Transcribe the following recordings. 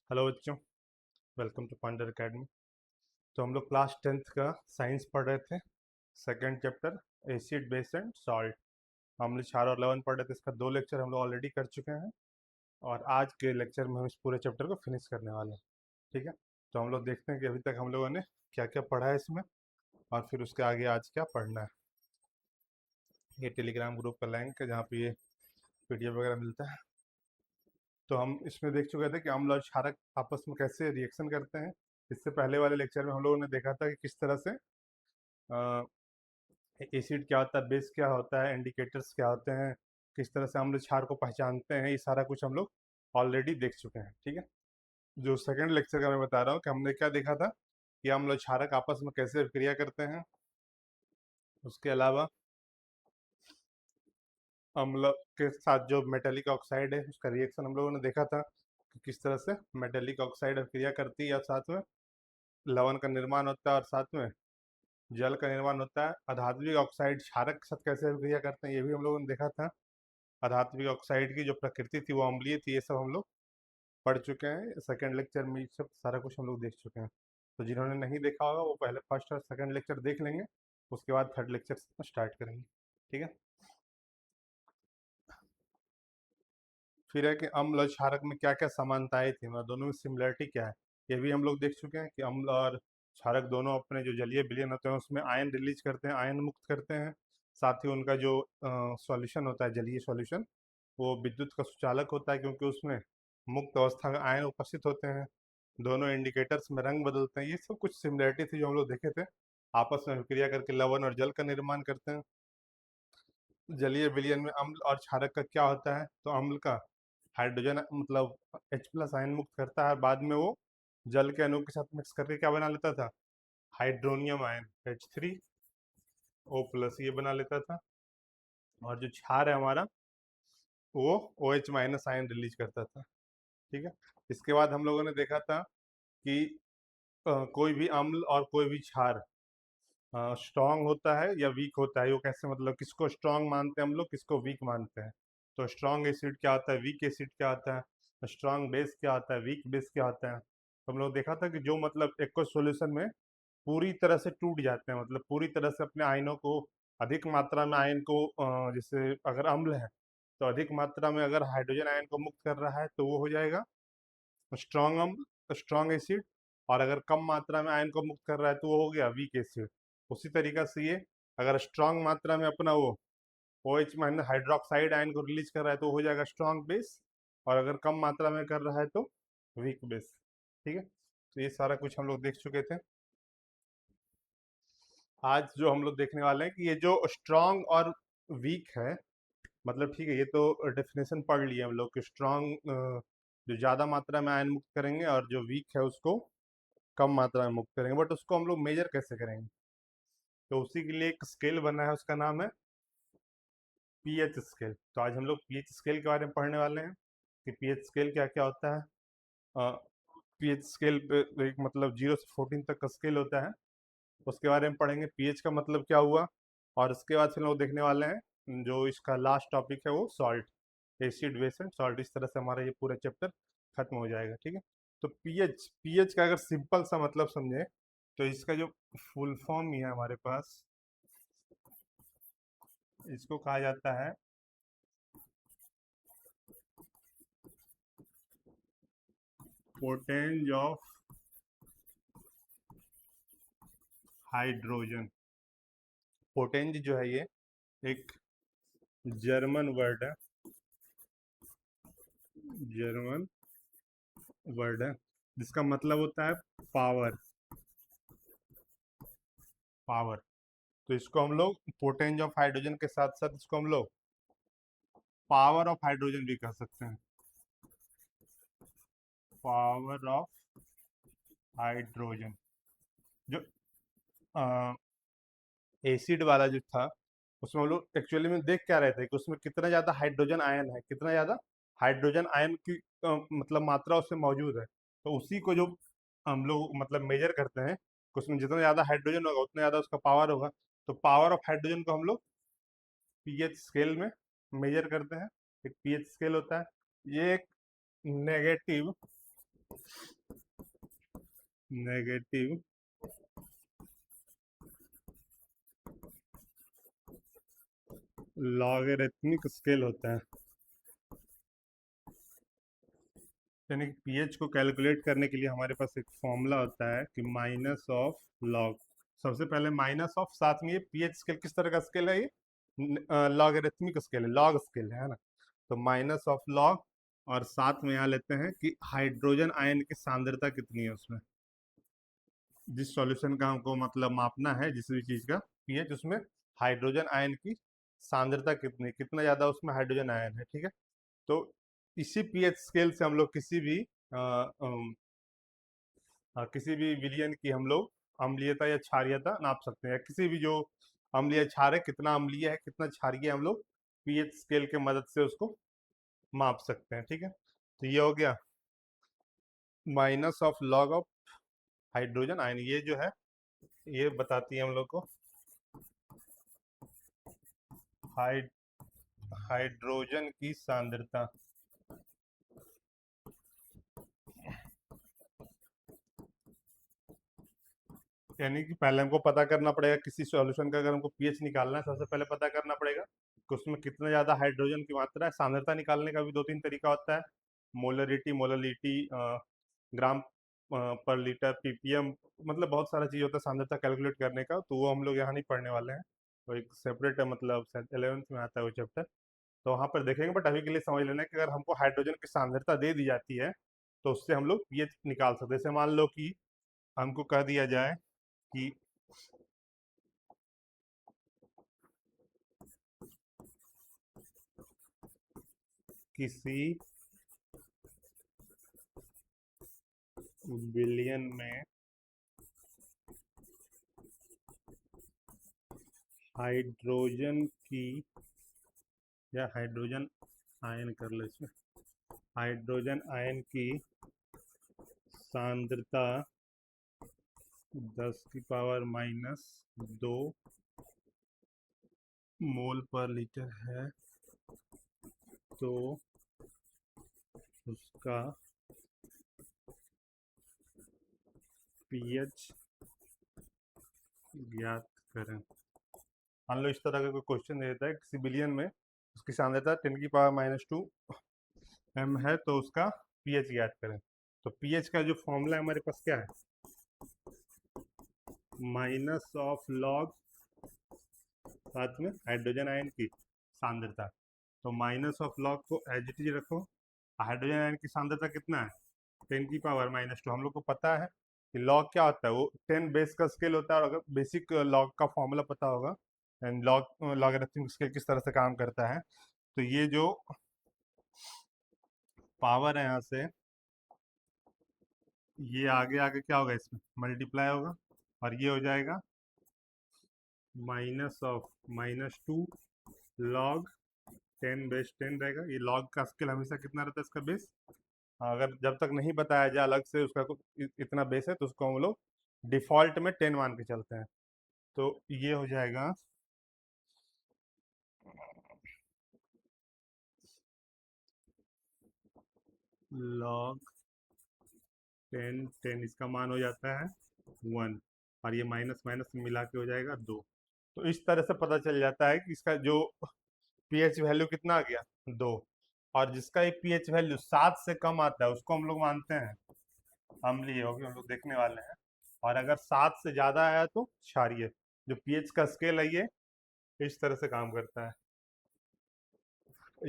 Hello बच्चों, welcome to पांडर academy. तो हम लोग क्लास 10th का साइंस पढ़ रहे थे। Second chapter acid base and salt. हम लोग 4 और 11 पढ़ रहे थे। इसका 2 लेक्चर हम लोग ऑलरेडी कर चुके हैं और आज के लेक्चर में हम इस पूरे चैप्टर को फिनिश करने वाले हैं। ठीक है, तो हम लोग देखते हैं कि अभी तक हम लोगों ने क्या क्या पढ़ा है इसमें और फिर उसके आगे आज क्या पढ़ना है। ये टेलीग्राम ग्रुप का लिंक है जहाँ पे ये PDF वगैरह मिलता है। तो हम इसमें देख चुके थे कि अम्ल और क्षारक आपस में कैसे रिएक्शन करते हैं। इससे पहले वाले लेक्चर में हम लोगों ने देखा था कि किस तरह से एसिड क्या होता है, बेस क्या होता है, इंडिकेटर्स क्या होते हैं, किस तरह से अम्ल क्षार को पहचानते हैं। ये सारा कुछ हम लोग ऑलरेडी देख चुके हैं। ठीक है, जो सेकंड लेक्चर का मैं बता रहा हूँ कि हमने क्या देखा था कि अम्ल और क्षारक आपस में कैसे क्रिया करते हैं। उसके अलावा अम्ल के साथ जो मेटेलिक ऑक्साइड है उसका रिएक्शन हम लोगों ने देखा था कि किस तरह से मेटेलिक ऑक्साइड क्रिया करती है और साथ में लवण का निर्माण होता है और साथ में जल का निर्माण होता है। अधात्विक ऑक्साइड क्षारक के साथ कैसे क्रिया करते हैं ये भी हम लोगों ने देखा था। अधात्विक ऑक्साइड की जो प्रकृति थी वो अम्लीय थी, ये सब हम लोग पढ़ चुके हैं। सेकंड लेक्चर में ये सब सारा कुछ हम लोग देख चुके हैं। तो जिन्होंने नहीं देखा होगा वो पहले फर्स्ट और सेकंड लेक्चर देख लेंगे, उसके बाद थर्ड लेक्चर स्टार्ट करेंगे। ठीक है, फिर है कि अम्ल और क्षारक में क्या क्या समानताएं थी, मतलब दोनों में सिमिलरिटी क्या है, ये भी हम लोग देख चुके हैं कि अम्ल और क्षारक दोनों अपने जो जलीय विलयन होते हैं उसमें आयन रिलीज करते हैं, आयन मुक्त करते हैं। साथ ही उनका जो सॉल्यूशन होता है, जलीय सॉल्यूशन, वो विद्युत का सुचालक होता है क्योंकि उसमें मुक्त अवस्था में आयन उपस्थित होते हैं। दोनों इंडिकेटर्स में रंग बदलते हैं। ये सब कुछ सिमिलरिटी थी जो हम लोग देखे थे। आपस में क्रिया करके लवण और जल का निर्माण करते हैं। जलीय विलयन में अम्ल और क्षारक का क्या होता है, तो अम्ल का हाइड्रोजन मतलब H+ आयन मुक्त करता है, बाद में वो जल के अणु के साथ मिक्स करके क्या बना लेता था, हाइड्रोनियम आयन H3O+ ये बना लेता था। और जो क्षार है हमारा वो OH- आयन रिलीज करता था। ठीक है, इसके बाद हम लोगों ने देखा था कि कोई भी अम्ल और कोई भी क्षार स्ट्रांग होता है या वीक होता है। वो कैसे, मतलब किसको स्ट्रांग मानते हैं हम लोग, किसको वीक मानते हैं। तो स्ट्रांग एसिड क्या होता है, वीक एसिड क्या होता है, स्ट्रांग बेस क्या होता है, वीक बेस क्या होता है। तो हम लोग देखा था कि जो मतलब एक सॉल्यूशन में पूरी तरह से टूट जाते हैं, मतलब पूरी तरह से अपने आयनों को, अधिक मात्रा में आयन को, जैसे अगर अम्ल है तो अधिक मात्रा में अगर हाइड्रोजन आयन को मुक्त कर रहा है तो वो हो जाएगा स्ट्रांग अम्ल, स्ट्रांग एसिड। और अगर कम मात्रा में आयन को मुक्त कर रहा है तो वो हो गया वीक एसिड। उसी तरीका से ये अगर स्ट्रांग मात्रा में अपना वो OH- हाइड्रोक्साइड आयन को रिलीज कर रहा है तो हो जाएगा स्ट्रांग बेस, और अगर कम मात्रा में कर रहा है तो वीक बेस। ठीक है, तो ये सारा कुछ हम लोग देख चुके थे। आज जो हम लोग देखने वाले हैं कि ये जो स्ट्रांग और वीक है, मतलब ठीक है, ये तो डेफिनेशन पढ़ लिए हम लोग कि स्ट्रांग जो ज़्यादा मात्रा में आयन मुक्त करेंगे और जो वीक है उसको कम मात्रा में मुक्त करेंगे। बट उसको हम लोग मेजर कैसे करेंगे, तो उसी के लिए एक स्केल बना है, उसका नाम है पीएच स्केल। तो आज हम लोग पीएच स्केल के बारे में पढ़ने वाले हैं कि पीएच स्केल क्या क्या होता है। पीएच स्केल पे एक मतलब 0 से 14 तक का स्केल होता है, उसके बारे में पढ़ेंगे। पीएच का मतलब क्या हुआ, और उसके बाद फिर हम लोग देखने वाले हैं जो इसका लास्ट टॉपिक है वो salt, acid base and salt. इस तरह से हमारा ये पूरा चैप्टर खत्म हो जाएगा। ठीक है, तो पीएच पीएच का अगर सिंपल सा मतलब समझे तो इसका जो फुल फॉर्म ही है हमारे पास, इसको कहा जाता है पोटेंज ऑफ हाइड्रोजन। पोटेंज जो है ये एक जर्मन वर्ड है, जर्मन वर्ड है जिसका मतलब होता है पावर, पावर। तो इसको हम लोग पोटेंज ऑफ हाइड्रोजन के साथ साथ इसको हम लोग पावर ऑफ हाइड्रोजन भी कह सकते हैं, पावर ऑफ हाइड्रोजन। जो एसिड वाला जो था उसमें हम लोग एक्चुअली में देख क्या रहे थे कि उसमें कितना ज़्यादा हाइड्रोजन आयन है, कितना ज़्यादा हाइड्रोजन आयन की मतलब मात्रा उसमें मौजूद है। तो उसी को जो हम लोग मतलब मेजर करते हैं कि उसमें जितना ज़्यादा हाइड्रोजन होगा उतना ज़्यादा उसका पावर होगा। तो पावर ऑफ हाइड्रोजन को हम लोग पीएच स्केल में मेजर करते हैं। एक पीएच स्केल होता है, ये एक नेगेटिव नेगेटिव लॉगरिथमिक स्केल होता है। यानी कि पीएच को कैलकुलेट करने के लिए हमारे पास एक फॉर्मूला होता है कि माइनस ऑफ लॉग। सबसे पहले माइनस ऑफ, साथ में ये पीएच स्केल किस तरह का स्केल है, ये लॉगरिथमिक स्केल है, लॉग स्केल है ना। तो माइनस ऑफ लॉग, और साथ में यहाँ लेते हैं कि हाइड्रोजन आयन की सांद्रता कितनी है उसमें। जिस सॉल्यूशन का हमको मतलब मापना है, जिस भी चीज का पीएच, उसमें हाइड्रोजन आयन की सांद्रता कितनी, कितना ज्यादा उसमें हाइड्रोजन आयन है, ठीक है। तो इसी पीएच स्केल से हम लोग किसी भी किसी भी विलयन की हम लोग अम्लीयता या क्षारीयता नाप सकते हैं। किसी भी जो अम्लीय क्षार है, कितना अम्लीय है कितना क्षारीय है, हम लोग पीएच स्केल के मदद से उसको माप सकते हैं, ठीक है। तो ये हो गया minus of log of hydrogen ion. ये जो है ये बताती है हम लोग को हाइड हाइड्रोजन की सांद्रता। यानी कि पहले हमको पता करना पड़ेगा किसी सॉल्यूशन का, अगर हमको पीएच निकालना है सबसे पहले पता करना पड़ेगा कि उसमें कितना ज़्यादा हाइड्रोजन की मात्रा है। सांद्रता निकालने का भी दो तीन तरीका होता है, मोलरिटी, ग्राम पर लीटर, पीपीएम, मतलब बहुत सारा चीज़ होता है सांद्रता कैलकुलेट करने का। तो वो हम लोग यहाँ नहीं पढ़ने वाले हैं, तो एक सेपरेट है, मतलब शायद 11th में आता है वो चैप्टर, तो वहाँ पर देखेंगे। बट अभी के लिए समझ लेना है कि अगर हमको हाइड्रोजन की सांद्रता दे दी जाती है तो उससे हम लोग पीएच निकाल सकते हैं। जैसे मान लो कि हमको कह दिया जाए कि किसी विलयन में हाइड्रोजन की, या हाइड्रोजन आयन कर लो इसमें, हाइड्रोजन आयन की सांद्रता 10⁻² मोल पर लीटर है, तो उसका पीएच ज्ञात करें। मान लो इस तरह का कोई क्वेश्चन दे देता है, किसी बिलियन में उसकी सांद्रता 10⁻²m है, तो उसका पीएच ज्ञात करें। तो पीएच का जो फॉर्मूला है हमारे पास क्या है, माइनस ऑफ लॉग, साथ में हाइड्रोजन आयन की सांद्रता। तो माइनस ऑफ लॉग को एज इट इज रखो। हाइड्रोजन आयन की सांद्रता कितना है, 10⁻²। हम लोग को पता है कि लॉग क्या होता है, वो 10 बेस का स्केल होता है। और अगर बेसिक लॉग का फॉर्मूला पता होगा, एंड लॉगरिथमिक स्केल किस तरह से काम करता है, तो ये जो पावर है यहाँ से, ये आगे आगे क्या होगा, इसमें मल्टीप्लाई होगा, और ये हो जाएगा -2 लॉग 10 बेस 10 रहेगा। ये लॉग का स्केल हमेशा कितना रहता है, इसका बेस। अगर जब तक नहीं बताया जाए अलग से उसका इतना बेस है, तो उसको हम लोग डिफॉल्ट में 10 मान के चलते हैं। तो ये हो जाएगा लॉग 10 10, इसका मान हो जाता है 1, और ये माइनस माइनस मिला के हो जाएगा 2। तो इस तरह से पता चल जाता है कि इसका जो पीएच वैल्यू कितना आ गया, 2। और जिसका एक पीएच वैल्यू 7 से कम आता है उसको हम लोग मानते हैं अम्लीय, होगी, हम लोग देखने वाले हैं। और अगर 7 से ज़्यादा आया तो क्षारीय। जो पीएच का स्केल है ये इस तरह से काम करता है।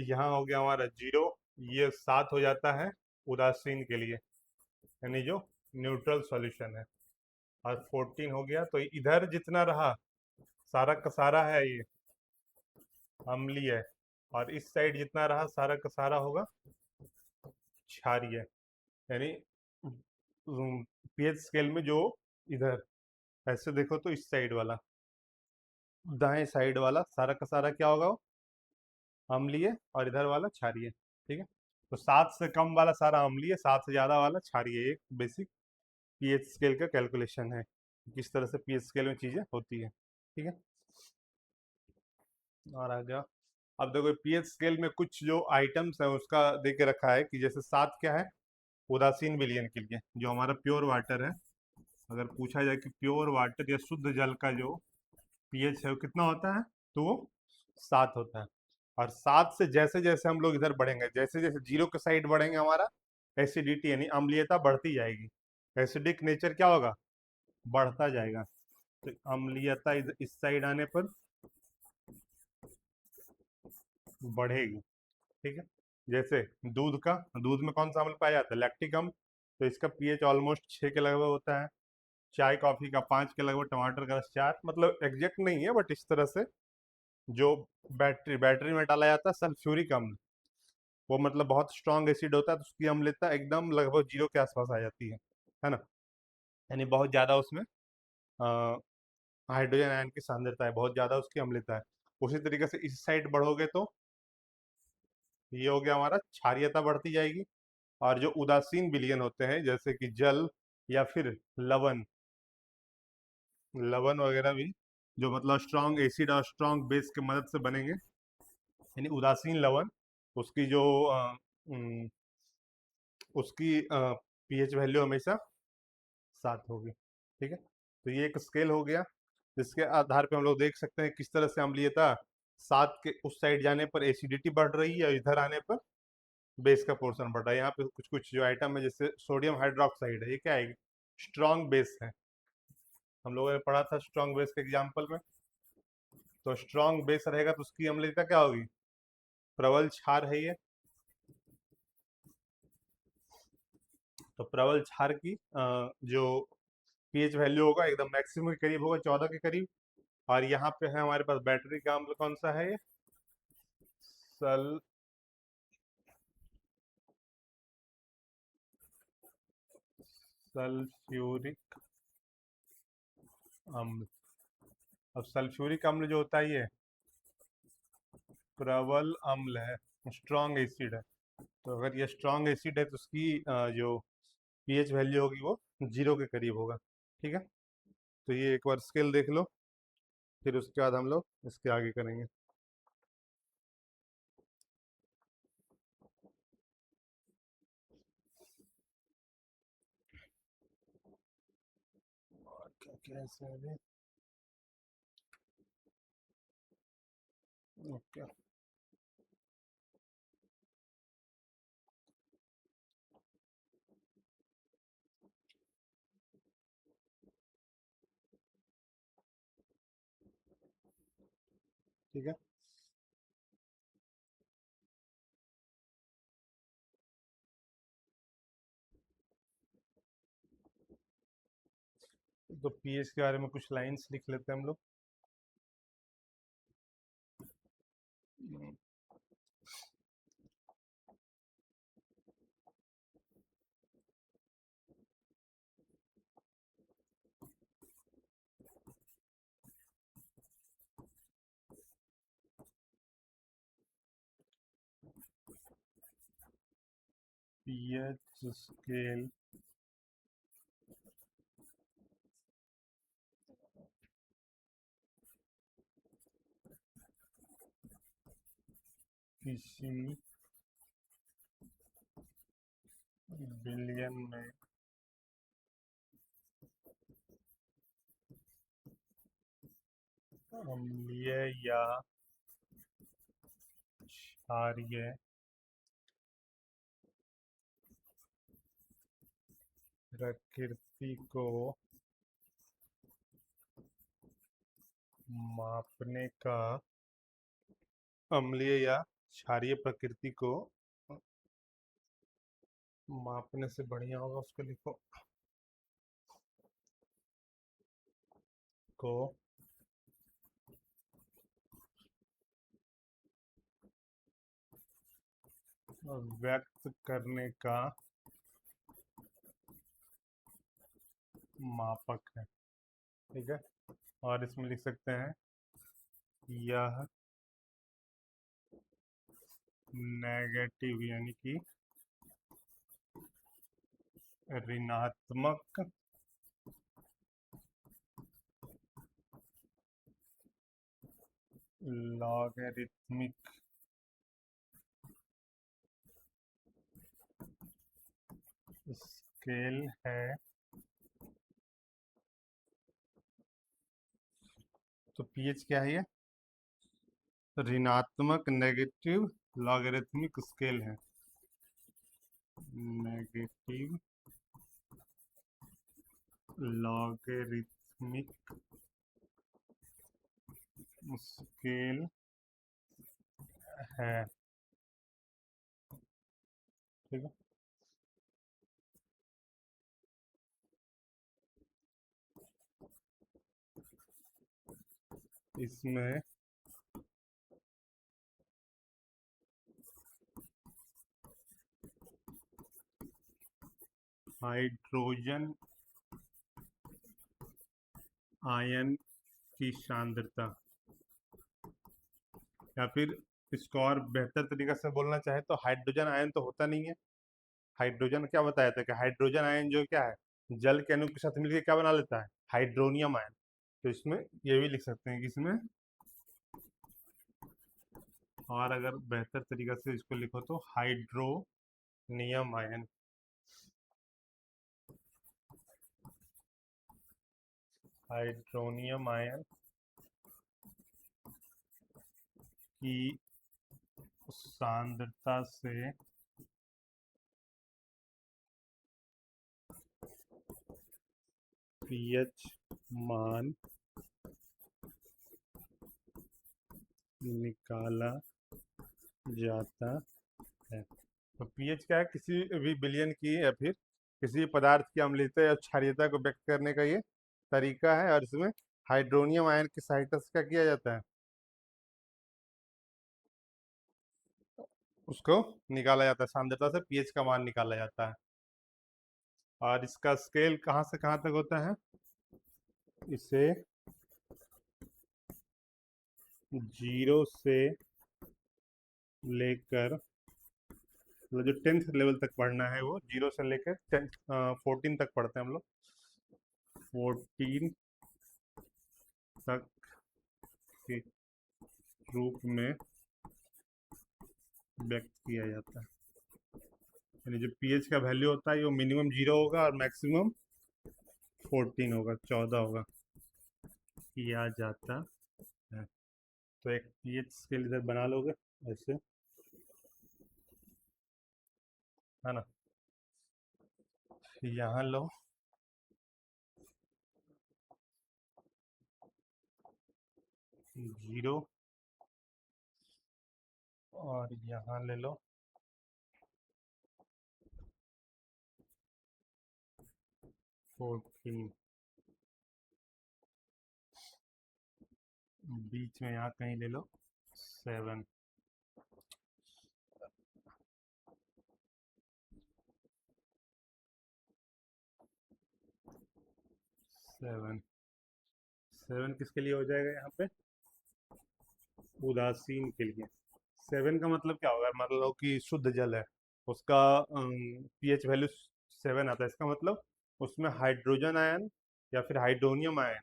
यहाँ हो गया हमारा 0, ये 7 हो जाता है उदासीन के लिए, यानी जो न्यूट्रल सॉल्यूशन है। और 14 हो गया, तो इधर जितना रहा सारा का सारा है ये अम्लीय है, और इस साइड जितना रहा सारा का सारा होगा क्षारीय। यानी पीएच स्केल में जो इधर ऐसे देखो तो इस साइड वाला, दाएं साइड वाला सारा का सारा क्या होगा, अम्लीय, और इधर वाला क्षारीय, ठीक है। तो 7 से कम वाला सारा अम्लीय, 7 से ज़्यादा वाला क्षारीय। एक बेसिक पीएच स्केल का कैलकुलेशन है, किस तरह से पीएच स्केल में चीज़ें होती है, ठीक है। और आ गया, अब देखो पीएच स्केल में कुछ जो आइटम्स है उसका दे के रखा है कि जैसे 7 क्या है, उदासीन विलयन के लिए जो हमारा प्योर वाटर है, अगर पूछा जाए कि प्योर वाटर या शुद्ध जल का जो पीएच है वो कितना होता है, तो वो 7 होता है। और 7 से जैसे जैसे हम लोग इधर बढ़ेंगे, जैसे जैसे जीरो के साइड बढ़ेंगे, हमारा एसिडिटी यानी अम्लीयता बढ़ती जाएगी। एसिडिक नेचर क्या होगा, बढ़ता जाएगा। तो अम्लीयता इस साइड आने पर बढ़ेगी। ठीक है, जैसे दूध में कौन सा अम्ल पाया जाता है, लैक्टिक अम्ल। तो इसका पीएच ऑलमोस्ट 6 के लगभग होता है। चाय कॉफी का 5 के लगभग, टमाटर का 4, मतलब एग्जैक्ट नहीं है बट इस तरह से। जो बैटरी बैटरी में डाला जाता है सल्फ्यूरिक अम्ल, वो मतलब बहुत स्ट्रांग एसिड होता है, तो उसकी अम्लता एकदम लगभग जीरो के आसपास आ जाती है ना। यानी बहुत ज़्यादा उसमें हाइड्रोजन आयन की सांद्रता है, बहुत ज़्यादा उसकी अम्लता है। उसी तरीके से इस साइड बढ़ोगे तो ये हो गया हमारा, क्षारीयता बढ़ती जाएगी। और जो उदासीन विलयन होते हैं जैसे कि जल या फिर लवण, लवण वगैरह भी जो मतलब स्ट्रांग एसिड और स्ट्रांग बेस की मदद से बनेंगे, यानी उदासीन लवण, उसकी जो उसकी पीएच वैल्यू हमेशा 7 होगी। ठीक है, तो ये एक स्केल हो गया जिसके आधार पे हम लोग देख सकते हैं किस तरह से अम्लीयता 7 के उस साइड जाने पर एसिडिटी बढ़ रही है, और इधर आने पर बेस का पोर्शन बढ़ रहा है। यहाँ पे कुछ कुछ जो आइटम है, जैसे सोडियम हाइड्रोक्साइड है, ये क्या है, स्ट्रॉन्ग बेस है। हम लोगों ने पढ़ा था स्ट्रॉन्ग बेस के एग्जाम्पल में। तो स्ट्रॉन्ग बेस रहेगा तो उसकी अम्लता क्या होगी, प्रबल क्षार है ये। तो प्रबल क्षार की जो पीएच वैल्यू होगा एकदम मैक्सिमम के करीब होगा, 14 के करीब। और यहाँ पे है हमारे पास बैटरी का अम्ल, कौन सा है ये, सल सल्फ्यूरिक अम्ल। अब सल्फ्यूरिक अम्ल जो होता है ये प्रबल अम्ल है, स्ट्रॉन्ग एसिड है। तो अगर ये स्ट्रॉन्ग एसिड है तो उसकी जो पीएच वैल्यू होगी वो जीरो के करीब होगा। ठीक है, तो ये एक बार स्केल देख लो, फिर उसके बाद हम लोग इसके आगे करेंगे। और क्या क्या है इसमें अभी? ओके, ठीक है। तो पीएच के बारे में कुछ लाइंस लिख लेते हैं हम लोग। पीएच स्केल किसी विलयन में अम्लीय या क्षारीय प्रकृति को मापने का, अम्लीय या क्षारीय प्रकृति को मापने से बढ़िया होगा उसको लिखो, को व्यक्त करने का मापक है। ठीक है, और इसमें लिख सकते हैं यह नेगेटिव यानी कि ऋणात्मक लॉगरिथमिक स्केल है तो पीएच क्या है ये? ऋणात्मक नेगेटिव लॉगरिथमिक स्केल है। नेगेटिव लॉगरिथमिक स्केल है। ठीक है। इसमें हाइड्रोजन आयन की सांद्रता, या फिर इसको और बेहतर तरीके से बोलना चाहे तो हाइड्रोजन आयन तो होता नहीं है। हाइड्रोजन क्या बताया था कि हाइड्रोजन आयन जो क्या है, जल के अणु के साथ मिलकर क्या बना लेता है? Hydronium ion. तो इसमें ये भी लिख सकते हैं कि इसमें, और अगर बेहतर तरीका से इसको लिखो तो हाइड्रोनियम आयन। हाइड्रोनियम आयन की सांद्रता से पीएच मान निकाला जाता है। तो पीएच क्या है? किसी भी विलयन की या फिर किसी भी पदार्थ की अम्लीयता या क्षारीयता को व्यक्त करने का ये तरीका है, और इसमें हाइड्रोनियम आयन की सहायता से क्या किया जाता है? उसको निकाला जाता है, सांद्रता से पीएच का मान निकाला जाता है। और इसका स्केल कहाँ से कहाँ तक होता है? इसे 0 से लेकर, मतलब जो 10th लेवल तक पढ़ना है वो 0 से लेकर 14 तक पढ़ते हैं हम लोग। 14 तक के रूप में व्यक्त किया जाता है। यानी जो पीएच का वैल्यू होता है वो मिनिमम 0 होगा और मैक्सिमम 14 होगा, 14 होगा, किया जाता है। तो एक पीएच स्केल इधर बना लोगे ऐसे, है ना? यहाँ लो 0, और यहाँ ले लो 14, बीच में यहाँ कहीं ले लो 7। 7 7 किसके लिए हो जाएगा यहाँ पे? उदासीन के लिए। 7 का मतलब क्या होगा? मतलब कि शुद्ध जल है, उसका पीएच वैल्यू 7 आता है। इसका मतलब उसमें हाइड्रोजन आयन या फिर हाइड्रोनियम आयन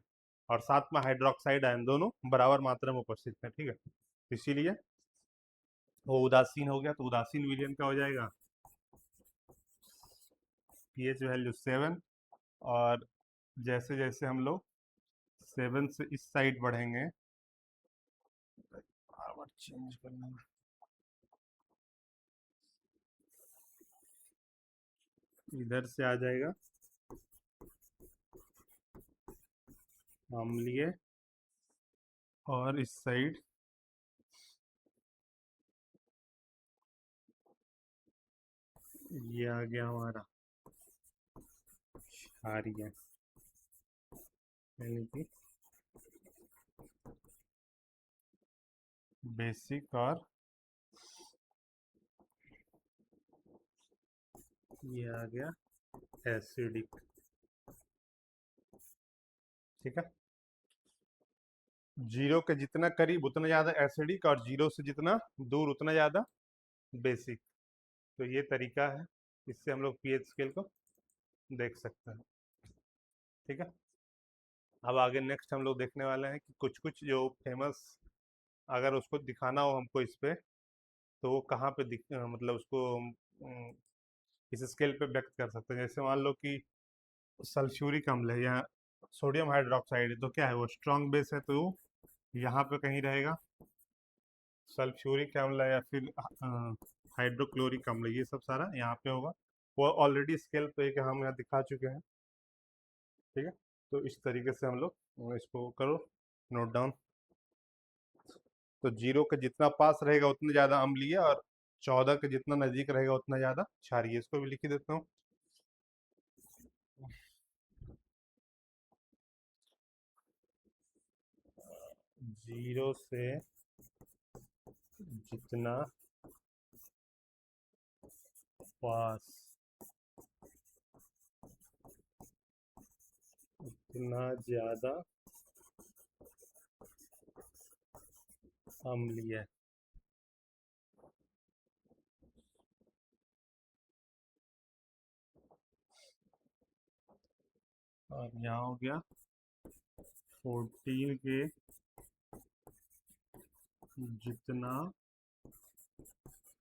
और साथ में हाइड्रोक्साइड आयन दोनों बराबर मात्रा में उपस्थित हैं। ठीक है, इसीलिए वो उदासीन हो गया। तो उदासीन विलयन क्या हो जाएगा? PH value 7। और जैसे जैसे हम लोग 7 से इस साइड बढ़ेंगे, चेंज करना, इधर से आ जाएगा अम्लीय, और इस साइड ये आ गया हमारा क्षारीय, यानी कि बेसिक, और ये आ गया एसिडिक। ठीक है, 0 के जितना करीब उतना ज़्यादा एसिडिक, और 0 से जितना दूर उतना ज़्यादा बेसिक। तो ये तरीका है, इससे हम लोग पीएच स्केल को देख सकते हैं। ठीक है, अब आगे नेक्स्ट हम लोग देखने वाले हैं कि कुछ कुछ जो फेमस, अगर उसको दिखाना हो हमको इस पे, तो वो कहाँ पे मतलब उसको इस स्केल पे व्यक्त कर सकते हैं। जैसे मान लो कि सल्फ्यूरिक अम्ल है या सोडियम हाइड्रोक्साइड है, तो क्या है, वो स्ट्रांग बेस है, तो यहाँ पे कहीं रहेगा सल्फ्यूरिक अम्ल या फिर हाइड्रोक्लोरिक अम्ल, ये सब सारा यहाँ पे होगा। वो ऑलरेडी स्केल पे कि हम यहाँ दिखा चुके हैं। ठीक है, तो इस तरीके से हम लोग इसको करो नोट डाउन। तो 0 के जितना पास रहेगा उतना ज़्यादा अम्लीय, और 14 के जितना नज़दीक रहेगा उतना ज़्यादा क्षारीय। इसको भी लिख ही देता हूँ। 0 से जितना पास उतना ज़्यादा अम्लीय। और यहाँ हो गया 14 के जितना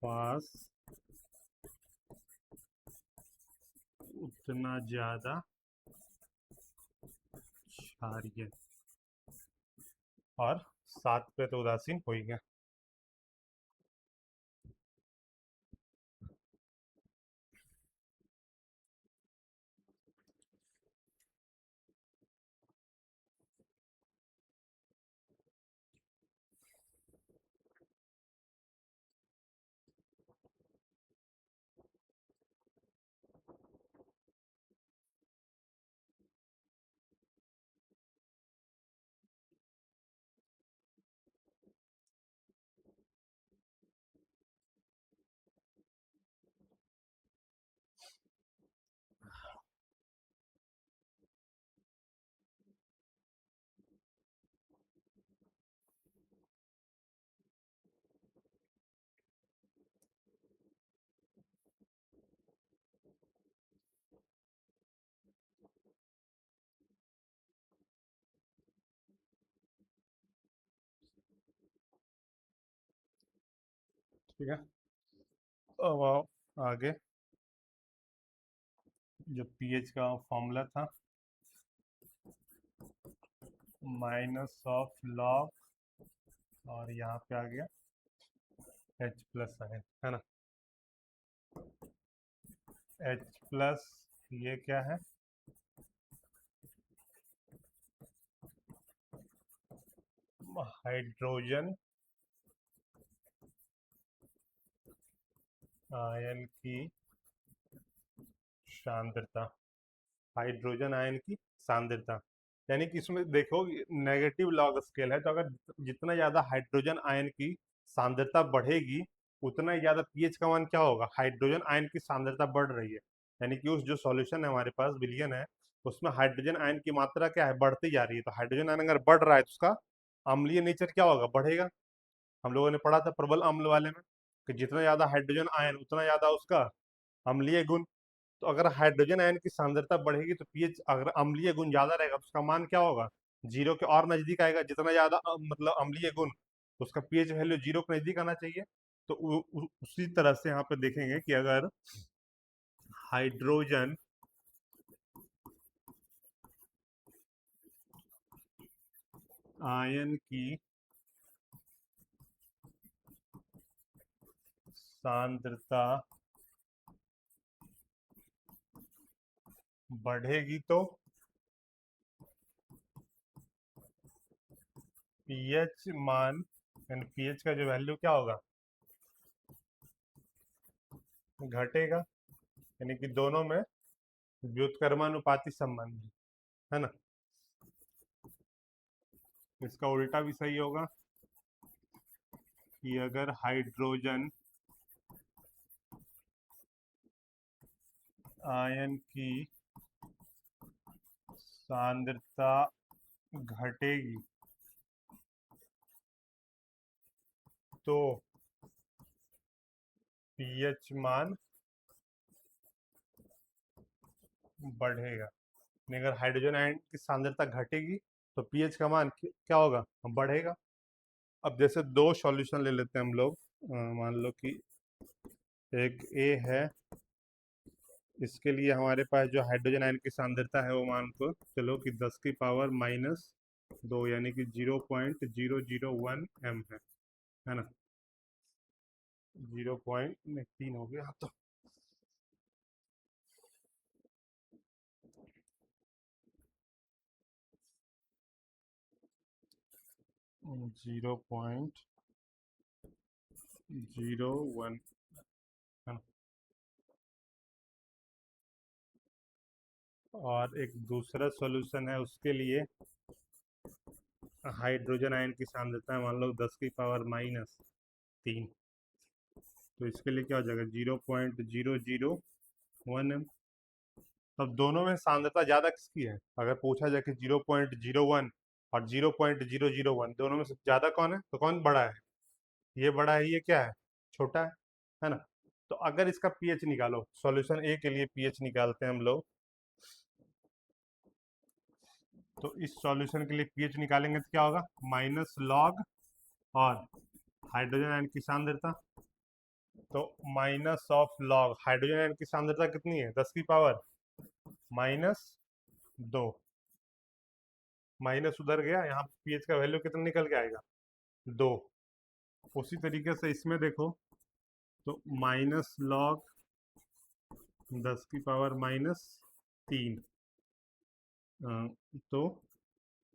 पास उतना ज़्यादा क्षारीय। और 7 पे तो उदासीन हो ही गया। ठीक है, अब आओ आगे। जो पीएच का फॉर्मूला था, माइनस ऑफ लॉग, और यहाँ पे आ गया H प्लस है ना। H प्लस, ये क्या है, हाइड्रोजन आयन की सांद्रता। हाइड्रोजन आयन की सांद्रता, यानी कि इसमें देखो नेगेटिव लॉग स्केल है, तो अगर जितना ज़्यादा हाइड्रोजन आयन की सांद्रता बढ़ेगी उतना ही ज़्यादा पीएच का मान क्या होगा, हाइड्रोजन आयन की सांद्रता बढ़ रही है। यानी कि उस जो सॉल्यूशन है हमारे पास विलियन है, उसमें हाइड्रोजन आयन की मात्रा क्या है, बढ़ती जा रही है। तो हाइड्रोजन आयन अगर बढ़ रहा है तो उसका अम्लीय नेचर क्या होगा, बढ़ेगा। हम लोगों ने पढ़ा था प्रबल अम्ल वाले में कि जितना ज़्यादा हाइड्रोजन आयन उतना ज़्यादा उसका अम्लीय गुण। तो अगर हाइड्रोजन आयन की सांद्रता बढ़ेगी तो पीएच, अगर अम्लीय गुण ज्यादा रहेगा तो उसका मान क्या होगा, 0 के और नजदीक आएगा। जितना ज्यादा मतलब अम्लीय गुण, तो उसका पीएच वैल्यू 0 के नजदीक आना चाहिए। तो उसी तरह से यहाँ पे देखेंगे कि अगर हाइड्रोजन आयन की सांद्रता बढ़ेगी तो पीएच मान, यानी पीएच का जो वैल्यू क्या होगा, घटेगा। यानी कि दोनों में व्युत्क्रमानुपाती संबंध है ना। इसका उल्टा भी सही होगा कि अगर हाइड्रोजन आयन की सांद्रता घटेगी तो पीएच मान बढ़ेगा। नहीं, अगर हाइड्रोजन आयन की सांद्रता घटेगी तो पीएच का मान क्या होगा, बढ़ेगा। अब जैसे दो सॉल्यूशन ले लेते हैं हम लोग। मान लो कि एक ए है इसके लिए हमारे पास जो हाइड्रोजन आयन की सांद्रता है वो मान को चलो कि 10 की पावर माइनस 2 यानी कि 0.001 m है ना। 0.3 हो गया तो 0.01 है ना। और एक दूसरा सॉल्यूशन है उसके लिए, हाइड्रोजन आयन की सांद्रता मान लो 10 की पावर माइनस 3। तो इसके लिए क्या हो जाएगा 0.001 m। अब दोनों में सांद्रता ज़्यादा किसकी है, अगर पूछा जाए कि 0.01 और 0.001 दोनों में से ज़्यादा कौन है, तो कौन बड़ा है, ये बड़ा है, ये क्या है, छोटा है ना। तो अगर इसका पीएच निकालो, सॉल्यूशन ए के लिए पीएच निकालते हैं हम लोग। तो इस सॉल्यूशन के लिए पीएच निकालेंगे तो क्या होगा, माइनस लॉग और हाइड्रोजन आयन की सांद्रता। तो minus of log hydrogen ion की सांद्रता कितनी है, 10 की पावर -2। माइनस उधर गया, यहाँ पीएच का वैल्यू कितना निकल के आएगा, 2। उसी तरीके से इसमें देखो, तो माइनस लॉग 10 की पावर -3, तो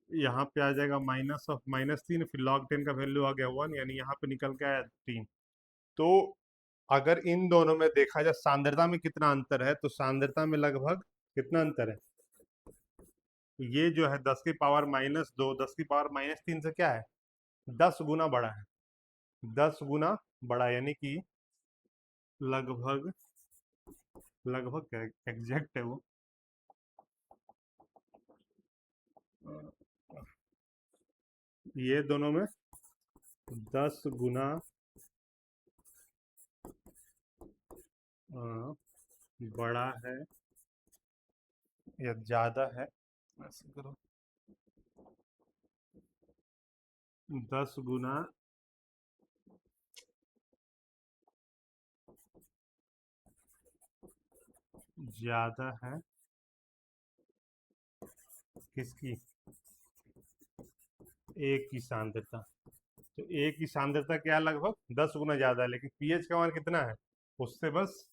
यहाँ पे आ जाएगा माइनस ऑफ -3, फिर लॉग 10 का वैल्यू आ गया 1, यानी यहाँ पे निकल के आया 3। तो अगर इन दोनों में देखा जाए सांद्रता में कितना अंतर है, तो सांद्रता में लगभग कितना अंतर है, ये जो है 10 की पावर -2 10 की पावर -3 से क्या है, 10 गुना बड़ा है, 10 गुना बड़ा, यानी कि लगभग, लगभग क्या एग्जैक्ट है वो, ये दोनों में 10 गुना बड़ा है या ज्यादा है, ऐसे करो, 10 गुना ज्यादा है किसकी, ए की सांद्रता। तो ए की सांद्रता क्या है, लगभग 10 गुना ज्यादा है, लेकिन पीएच का मान कितना है, उससे बस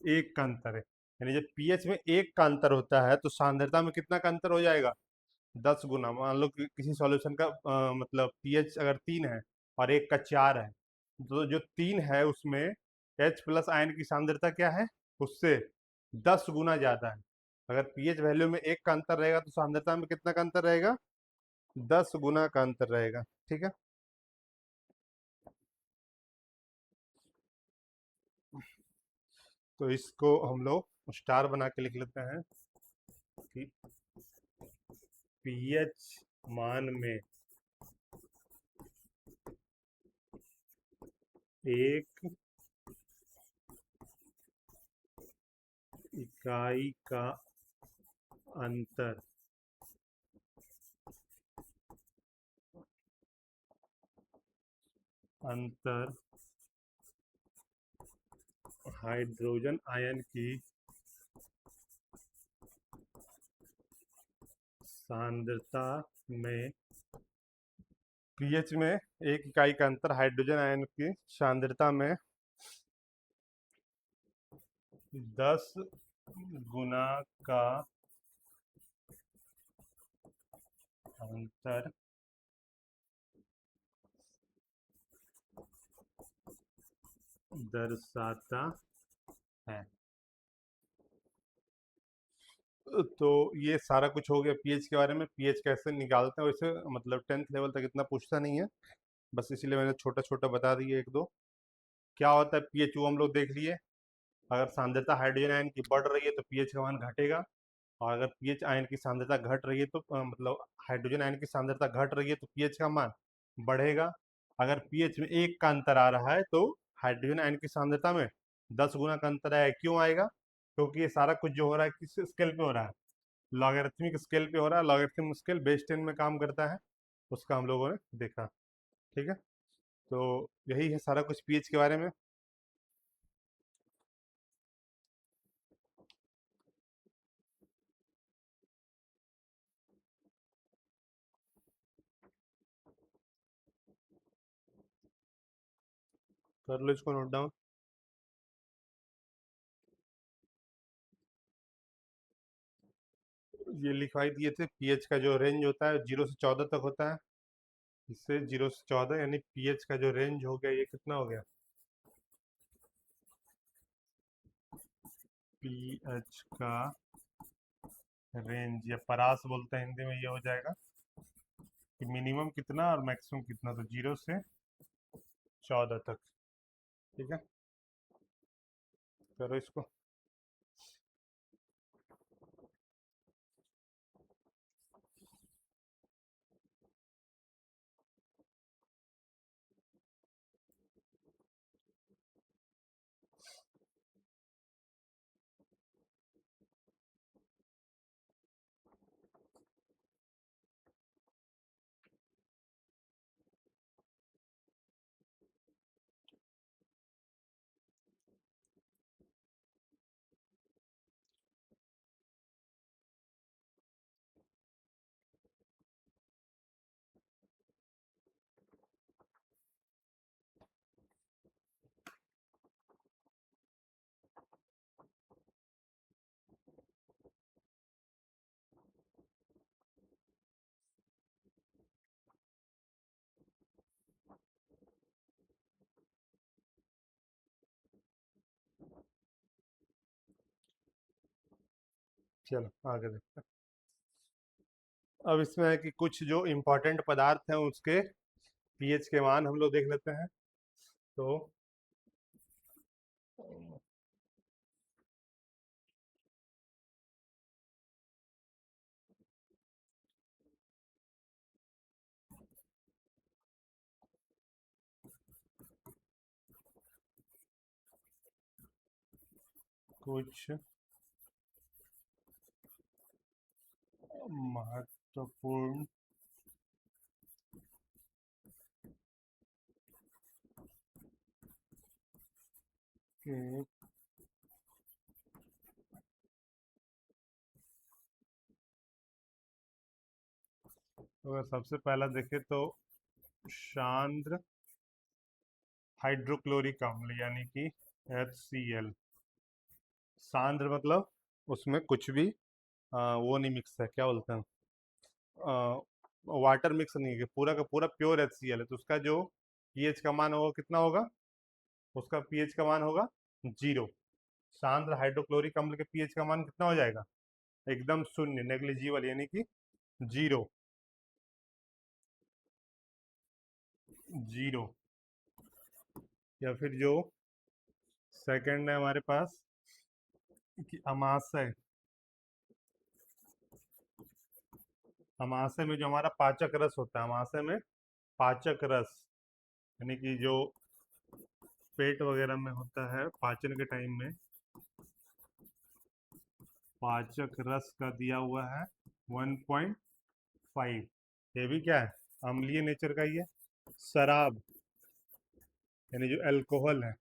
एक का अंतर है। यानी जब पीएच में एक का अंतर होता है तो सांद्रता में कितना का अंतर हो जाएगा, 10 गुना। मान लो कि किसी सॉल्यूशन का मतलब पीएच अगर 3 है और एक का 4 है, तो जो 3 है उसमें H प्लस आयन की सांद्रता क्या है, उससे 10 गुना ज़्यादा है। अगर पीएच वैल्यू में एक का अंतर रहेगा तो सांद्रता में कितना का अंतर रहेगा, 10 गुना का अंतर रहेगा। ठीक है, तो इसको हम लोग स्टार बना के लिख लेते हैं कि पीएच मान में एक इकाई का अंतर अंतर हाइड्रोजन आयन की सांद्रता में, पीएच में एक इकाई का अंतर हाइड्रोजन आयन की सांद्रता में 10 गुना का अंतर दर्शाता है। तो ये सारा कुछ हो गया पीएच के बारे में। पीएच कैसे निकालते हैं वैसे, मतलब 10th लेवल तक इतना पूछता नहीं है, बस इसीलिए मैंने छोटा छोटा बता दिया एक दो। क्या होता है पीएच, वो हम लोग देख लिए। अगर सांद्रता हाइड्रोजन आयन की बढ़ रही है तो पीएच का मान घटेगा, और अगर पीएच आयन की सांद्रता घट रही है तो मतलब हाइड्रोजन आयन की सांद्रता घट रही है तो पीएच का मान बढ़ेगा। अगर पीएच में एक का अंतर आ रहा है तो हाइड्रोजन आयन की सांद्रता में 10 गुना का अंतर आएगा। क्यों आएगा, क्योंकि ये सारा कुछ जो हो रहा है किस स्केल पे हो रहा है, लॉगरिथमिक स्केल पे हो रहा है। लॉगरिथमिक स्केल बेस 10 में काम करता है, उसका हम लोगों ने देखा। ठीक है, तो यही है सारा कुछ पीएच के बारे में। कर लो इसको नोट डाउन। ये लिखवाई दिए थे, पीएच का जो रेंज होता है 0 से 14 तक होता है। इससे 0 से 14 यानी पीएच का जो रेंज हो गया ये कितना हो गया, पीएच का रेंज या परास बोलते हैं हिंदी में, ये हो जाएगा कि मिनिमम कितना और मैक्सिमम कितना, तो 0 से 14 तक। ठीक है, करो इसको। चलो आगे देखते हैं। अब इसमें है कि कुछ जो इम्पोर्टेंट पदार्थ हैं उसके पीएच के मान हम लोग देख लेते हैं। तो कुछ महत्वपूर्ण के, अगर सबसे पहला देखें तो सांद्र हाइड्रोक्लोरिक अम्ल यानी कि HCl। सांद्र मतलब उसमें कुछ भी वो नहीं मिक्स है, क्या बोलते हैं, वाटर मिक्स नहीं है, पूरा का पूरा प्योर HCl है, तो उसका जो पीएच का मान होगा कितना होगा, उसका पीएच का मान होगा 0। सांद्र हाइड्रोक्लोरिक अम्ल के पीएच का मान कितना हो जाएगा, एकदम शून्य, नेग्लिजिबल, यानी कि 0। 0। या फिर जो सेकंड है हमारे पास कि अमाशय, अमाशय में जो हमारा पाचक रस होता है, अमाशय में पाचक रस यानी कि जो पेट वगैरह में होता है पाचन के टाइम में, पाचक रस का दिया हुआ है 1.5। ये भी क्या है, अम्लीय नेचर का ही है। शराब यानी जो अल्कोहल है,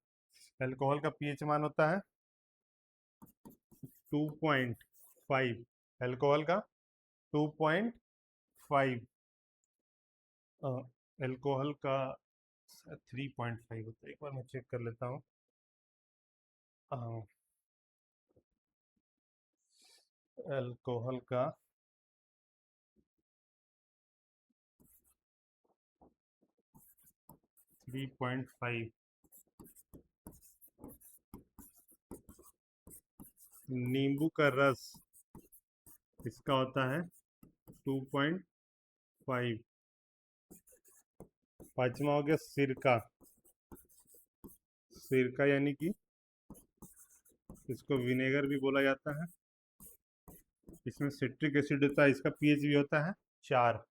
अल्कोहल का पीएच मान होता है 2.5। अल्कोहल का 2.5, अल्कोहल का 3.5 होता है, एक बार मैं चेक कर लेता हूँ। अल्कोहल का 3.5, नींबू का रस इसका होता है 2.5। पांचवा हो गया सिरका, सिरका यानी कि इसको विनेगर भी बोला जाता है, इसमें सिट्रिक एसिड होता है, इसका पीएच भी होता है 4।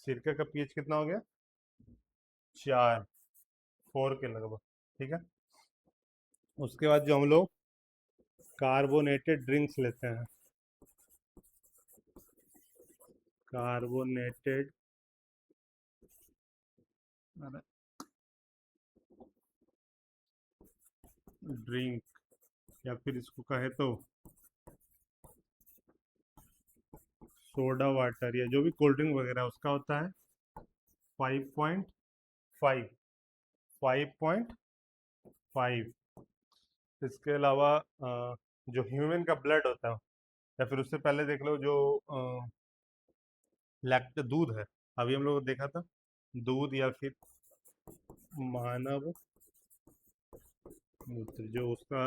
सिरका का पीएच कितना हो गया, 4, 4 के लगभग। ठीक है, उसके बाद जो हम लोग कार्बोनेटेड ड्रिंक्स लेते हैं, कार्बोनेटेड ड्रिंक, या फिर इसको कहे तो सोडा वाटर या जो भी कोल्ड ड्रिंक वगैरह उसका होता है 5.5, 5.5 5। इसके अलावा जो ह्यूमन का ब्लड होता है, या फिर उससे पहले देख लो जो लैक्ट दूध है, अभी हम लोग देखा था दूध, या फिर मानव मूत्र जो उसका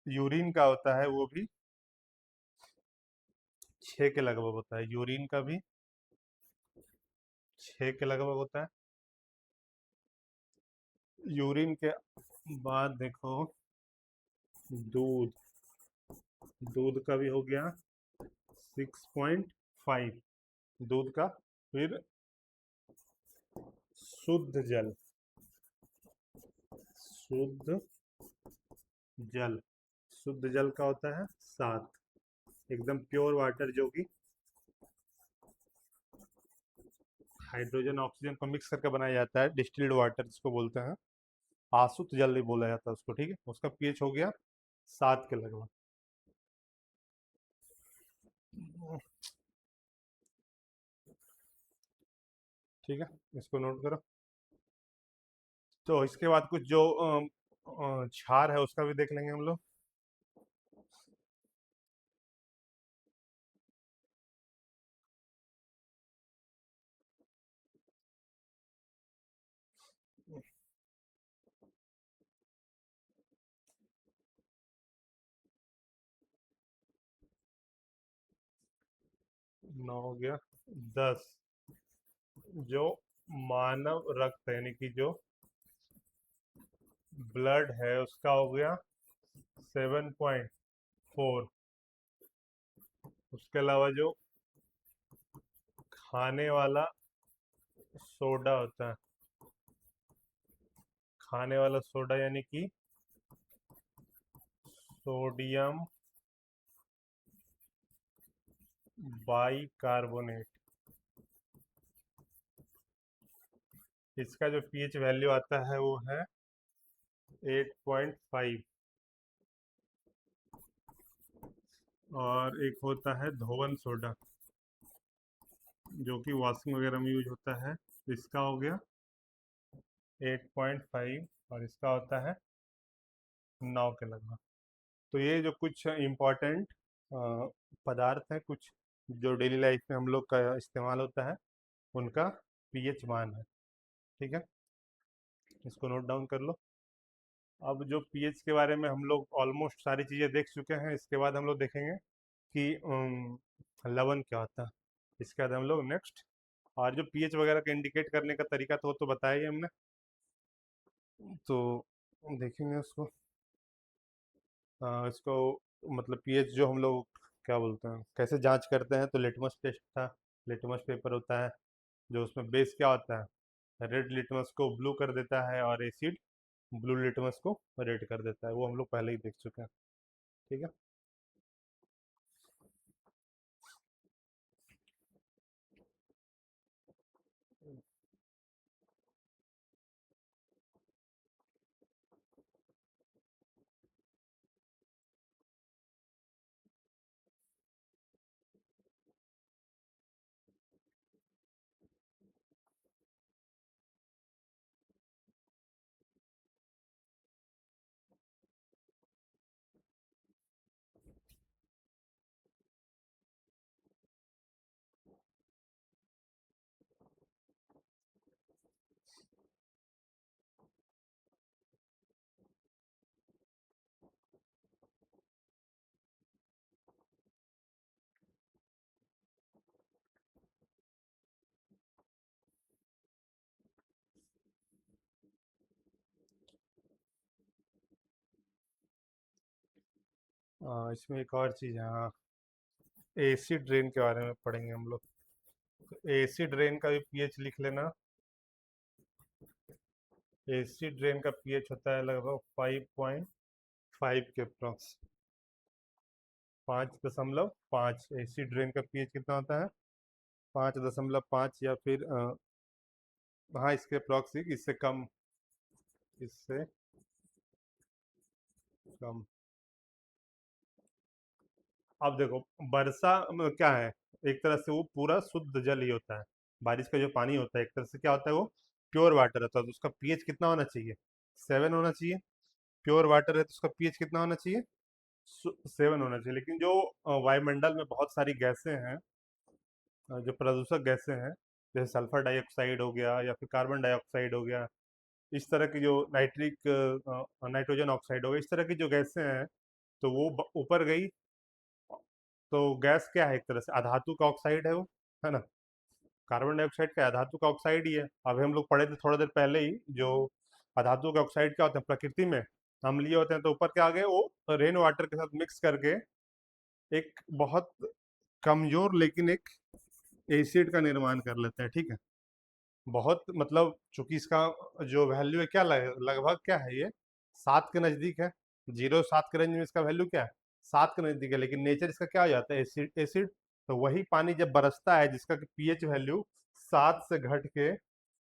यूरिन का होता है वो भी 6 के लगभग होता है। यूरिन का भी 6 के लगभग होता है। यूरिन के बाद देखो दूध, दूध का भी हो गया 6.5 दूध का। फिर शुद्ध जल, शुद्ध जल, शुद्ध जल का होता है 7, एकदम प्योर वाटर जो कि हाइड्रोजन ऑक्सीजन को मिक्स करके बनाया जाता है, डिस्टिल्ड वाटर जिसको बोलते हैं, आसुत जल भी बोला जाता है उसको, ठीक है। उसका पीएच हो गया 7 के लगभग। ठीक है, इसको नोट करो। तो इसके बाद कुछ जो क्षार है उसका भी देख लेंगे हम लोग। 9 हो गया। 10 जो मानव रक्त यानी कि जो ब्लड है उसका हो गया 7.4। उसके अलावा जो खाने वाला सोडा होता है, खाने वाला सोडा यानी कि सोडियम बाइकार्बोनेट, इसका जो पीएच वैल्यू आता है वो है 8.5। और एक होता है धोवन सोडा जो कि वॉशिंग वगैरह में यूज होता है, इसका हो गया 8.5, और इसका होता है 9 के लगभग। तो ये जो कुछ इम्पोर्टेंट पदार्थ हैं, कुछ जो डेली लाइफ में हम लोग का इस्तेमाल होता है, उनका पीएच मान है। ठीक है, इसको नोट डाउन कर लो। अब जो पीएच के बारे में हम लोग ऑलमोस्ट सारी चीज़ें देख चुके हैं, इसके बाद हम लोग देखेंगे कि लवण क्या होता है। इसके बाद हम लोग नेक्स्ट, और जो पीएच वगैरह का इंडिकेट करने का तरीका तो वो तो बताया ही हमने, तो देखेंगे उसको। इसको मतलब पीएच जो हम लोग क्या बोलते हैं, कैसे जांच करते हैं, तो लिटमस टेस्ट था, लिटमस पेपर होता है जो उसमें बेस क्या होता है, रेड लिटमस को ब्लू कर देता है और एसिड ब्लू लिटमस को रेड कर देता है, वो हम लोग पहले ही देख चुके हैं। ठीक है। इसमें एक और चीज़ है, हाँ, एसिड ड्रेन के बारे में पढ़ेंगे हम लोग। एसिड ड्रेन का भी पीएच लिख लेना। एसिड ड्रेन का पीएच होता है लगभग 5.5 के अप्रॉक्स, 5.5। एसिड ड्रेन का पीएच कितना होता है, 5.5, या फिर हाँ इसके अप्रॉक्स ही, इससे कम, इससे कम। अब देखो वर्षा में क्या है, एक तरह से वो पूरा शुद्ध जल ही होता है। बारिश का जो पानी होता है एक तरह से क्या होता है, वो प्योर वाटर होता है, तो उसका पीएच कितना होना चाहिए, 7 होना चाहिए। प्योर वाटर है तो उसका पीएच कितना होना चाहिए? 7 होना चाहिए। लेकिन जो वायुमंडल में बहुत सारी गैसें हैं, जो प्रदूषक गैसें हैं, जैसे सल्फर डाइऑक्साइड हो गया या फिर कार्बन डाइऑक्साइड हो गया, इस तरह की जो नाइट्रोजन ऑक्साइड हो गया, इस तरह की जो गैसें हैं, तो वो ऊपर गई। तो गैस क्या है? एक तरह से अधातु का ऑक्साइड है वो, है ना। कार्बन डाइऑक्साइड का अधातु का ऑक्साइड ही है। अभी हम लोग पढ़े थे थोड़ा देर पहले ही, जो अधातु के ऑक्साइड क्या होते हैं प्रकृति में, अम्लीय होते हैं, तो ऊपर क्या आ गए वो, रेन वाटर के साथ मिक्स करके एक बहुत कमजोर लेकिन एक एसिड का निर्माण कर लेते हैं, ठीक है। बहुत मतलब चूंकि इसका जो वैल्यू है क्या लगभग क्या है ये, 7 के नजदीक है। 0 7 के रेंज में इसका वैल्यू क्या है, 7 के नजदीक है। लेकिन नेचर इसका क्या हो जाता है, एसिड एसिड। तो वही पानी जब बरसता है जिसका कि पीएच वैल्यू 7 से घट के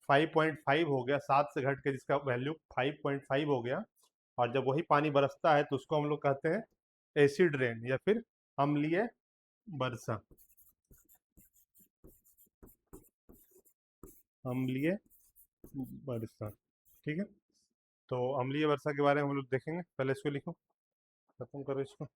5.5 हो गया, 7 से घट के जिसका वैल्यू 5.5 हो गया, और जब वही पानी बरसता है तो उसको हम लोग कहते हैं एसिड रेन या फिर अम्लीय वर्षा। अम्लीय वर्षा, ठीक है। तो अम्लीय वर्षा के बारे में हम लोग देखेंगे। पहले इसको लिखो, खत्म करो इसको।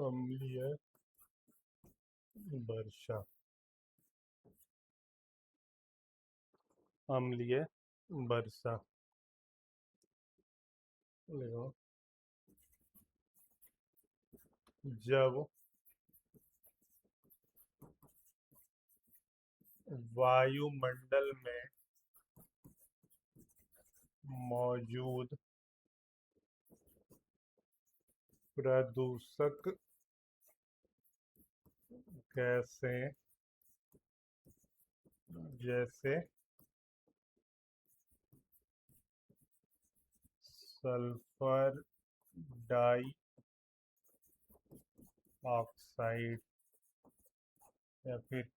अम्लीय वर्षा, अम्लीय वर्षा देखो, जब वायुमंडल में मौजूद प्रदूषक गैसें जैसे सल्फर डाई ऑक्साइड या फिर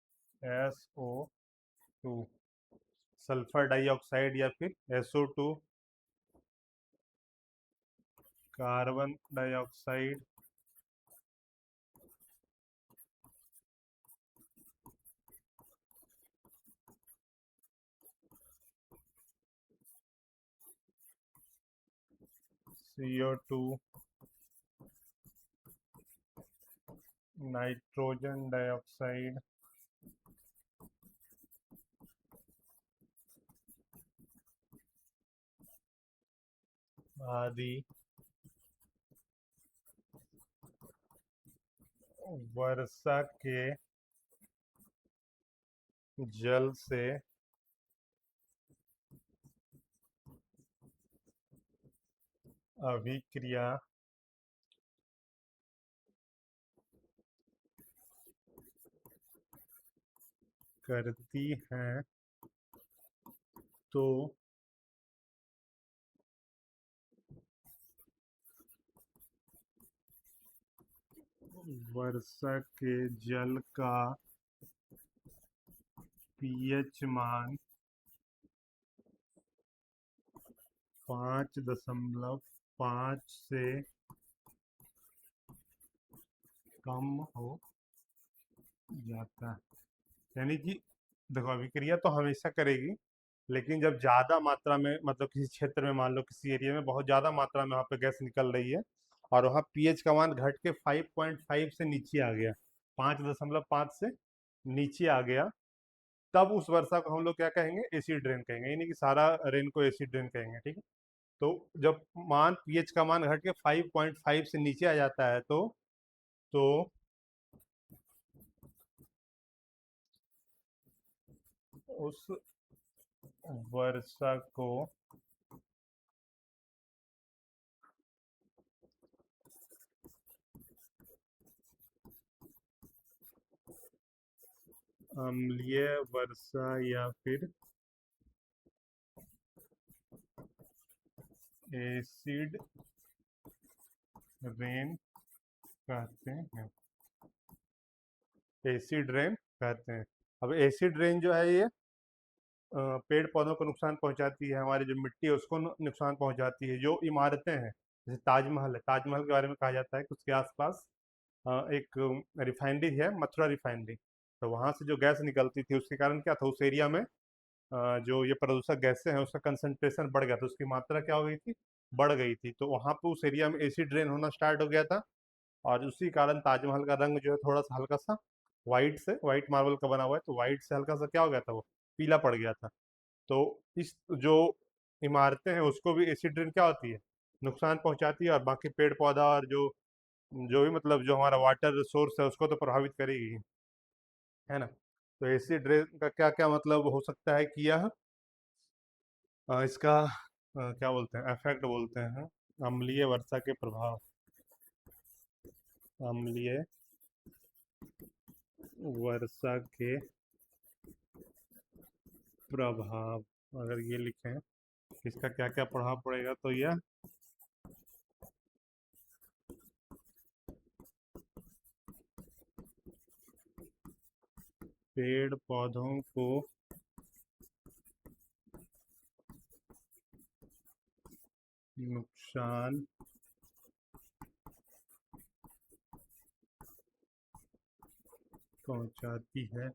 SO2, सल्फर डाइऑक्साइड या फिर SO2, carbon dioxide, CO2, nitrogen dioxide आदि वर्षा के जल से अभिक्रिया करती हैं, तो वर्षा के जल का पीएच मान 5.5 से कम हो जाता है। यानी कि देखो, अभिक्रिया तो हमेशा करेगी, लेकिन जब ज्यादा मात्रा में, मतलब किसी क्षेत्र में, मान लो किसी एरिया में बहुत ज्यादा मात्रा में वहाँ पे गैस निकल रही है, और वहाँ पीएच का मान घट के 5.5 से नीचे आ गया, 5.5 से नीचे आ गया, तब उस वर्षा को हम लोग क्या कहेंगे, एसिड रेन कहेंगे। यानी कि सारा रेन को एसिड रेन कहेंगे, ठीक है। तो जब मान पीएच का मान घट के 5.5 से नीचे आ जाता है, तो उस वर्षा को अम्लीय वर्षा या फिर एसिड रेन कहते हैं। एसिड रेन कहते हैं। अब एसिड रेन जो है ये पेड़ पौधों को नुकसान पहुंचाती है, हमारी जो मिट्टी है उसको नुकसान पहुंचाती है। जो इमारतें हैं जैसे ताजमहल है, ताजमहल के बारे में कहा जाता है कि उसके आसपास एक रिफाइनरी है, मथुरा रिफाइनरी। तो वहाँ से जो गैस निकलती थी उसके कारण क्या था, उस एरिया में जो ये प्रदूषक गैसें हैं उसका कंसंट्रेशन बढ़ गया था, उसकी मात्रा क्या हो गई थी, बढ़ गई थी। तो वहाँ पे उस एरिया में एसिड रेन होना स्टार्ट हो गया था। और उसी कारण ताजमहल का रंग जो है थोड़ा सा हल्का सा वाइट से, वाइट मार्बल का बना हुआ है, तो वाइट से हल्का सा क्या हो गया था, वो पीला पड़ गया था। तो इस जो इमारतें हैं उसको भी एसिड रेन क्या होती है, नुकसान पहुंचाती है। और बाकी पेड़ पौधा और जो जो भी मतलब जो हमारा वाटर सोर्स है उसको तो प्रभावित करेगी, है ना। तो एसिड रेन का क्या क्या मतलब हो सकता है कि यह इसका क्या बोलते हैं, इफेक्ट बोलते हैं, अम्लीय वर्षा के प्रभाव। अम्लीय वर्षा के प्रभाव, अगर ये लिखें इसका क्या क्या प्रभाव पड़ेगा, तो यह पेड़ पौधों को नुकसान पहुंचाती है।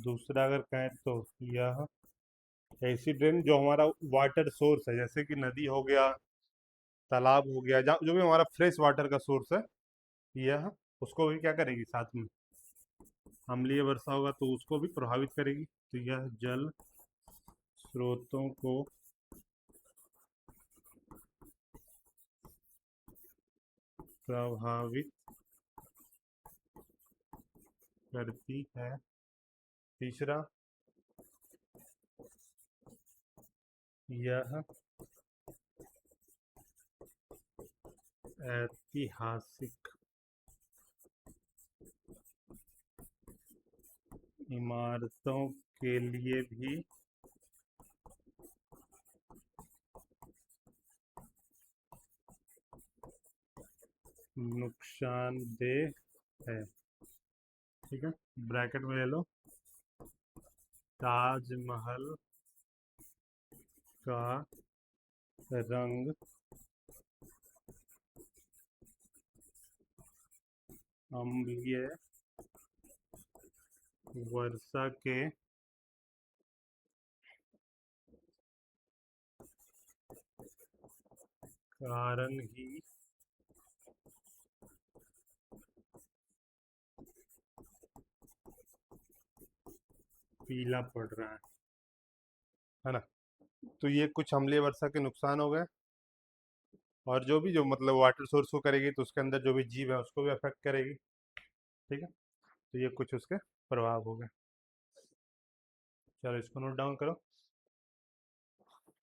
दूसरा अगर कहें तो यह एसिड रेन जो हमारा वाटर सोर्स है, जैसे कि नदी हो गया, तालाब हो गया, जहाँ जो भी हमारा फ्रेश वाटर का सोर्स है, यह उसको भी क्या करेगी, साथ में अम्लीय वर्षा होगा तो उसको भी प्रभावित करेगी। तो यह जल स्रोतों को प्रभावित करती है। तीसरा, यह ऐतिहासिक इमारतों के लिए भी नुकसानदेह है। ठीक है, ब्रैकेट में ले लो, ताजमहल का रंग अम्लीय वर्षा के कारण ही पीला पड़ रहा है ना। तो ये कुछ अम्लीय वर्षा के नुकसान हो गए। और जो भी जो मतलब वाटर सोर्स को करेगी तो उसके अंदर जो भी जीव है उसको भी अफेक्ट करेगी। ठीक है, तो ये कुछ उसके प्रभाव हो गए। चलो इसको नोट डाउन करो।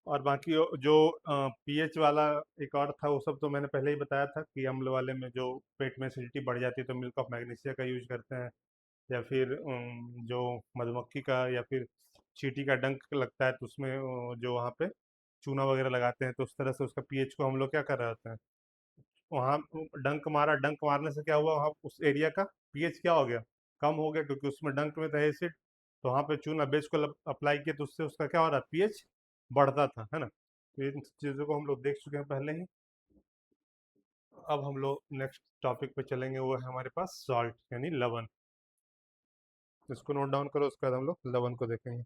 और बाकी जो पीएच वाला एक और था वो सब तो मैंने पहले ही बताया था कि अम्ल वाले में जो पेट में एसिडिटी बढ़ जाती है तो मिल्क ऑफ मैग्नीशिया का यूज करते हैं। या फिर जो मधुमक्खी का या फिर चींटी का डंक लगता है तो उसमें जो वहाँ पे चूना वगैरह लगाते हैं, तो उस तरह से उसका पीएच को हम लोग क्या कर रहे होते हैं, वहाँ डंक मारा, डंक मारने से क्या हुआ, वहाँ उस एरिया का पीएच क्या हो गया, कम हो गया, क्योंकि उसमें डंक में था एसिड। तो वहाँ पे चूना बेस को अप्लाई किया तो उससे उसका क्या हो रहा है, पीएच बढ़ता था, है ना। तो इन चीज़ों को हम लोग देख चुके हैं पहले ही। अब हम लोग नेक्स्ट टॉपिक पे चलेंगे, वो है हमारे पास सॉल्ट यानी लवण। इसको नोट डाउन करो, उसके बाद हम लोग लवण को देखेंगे।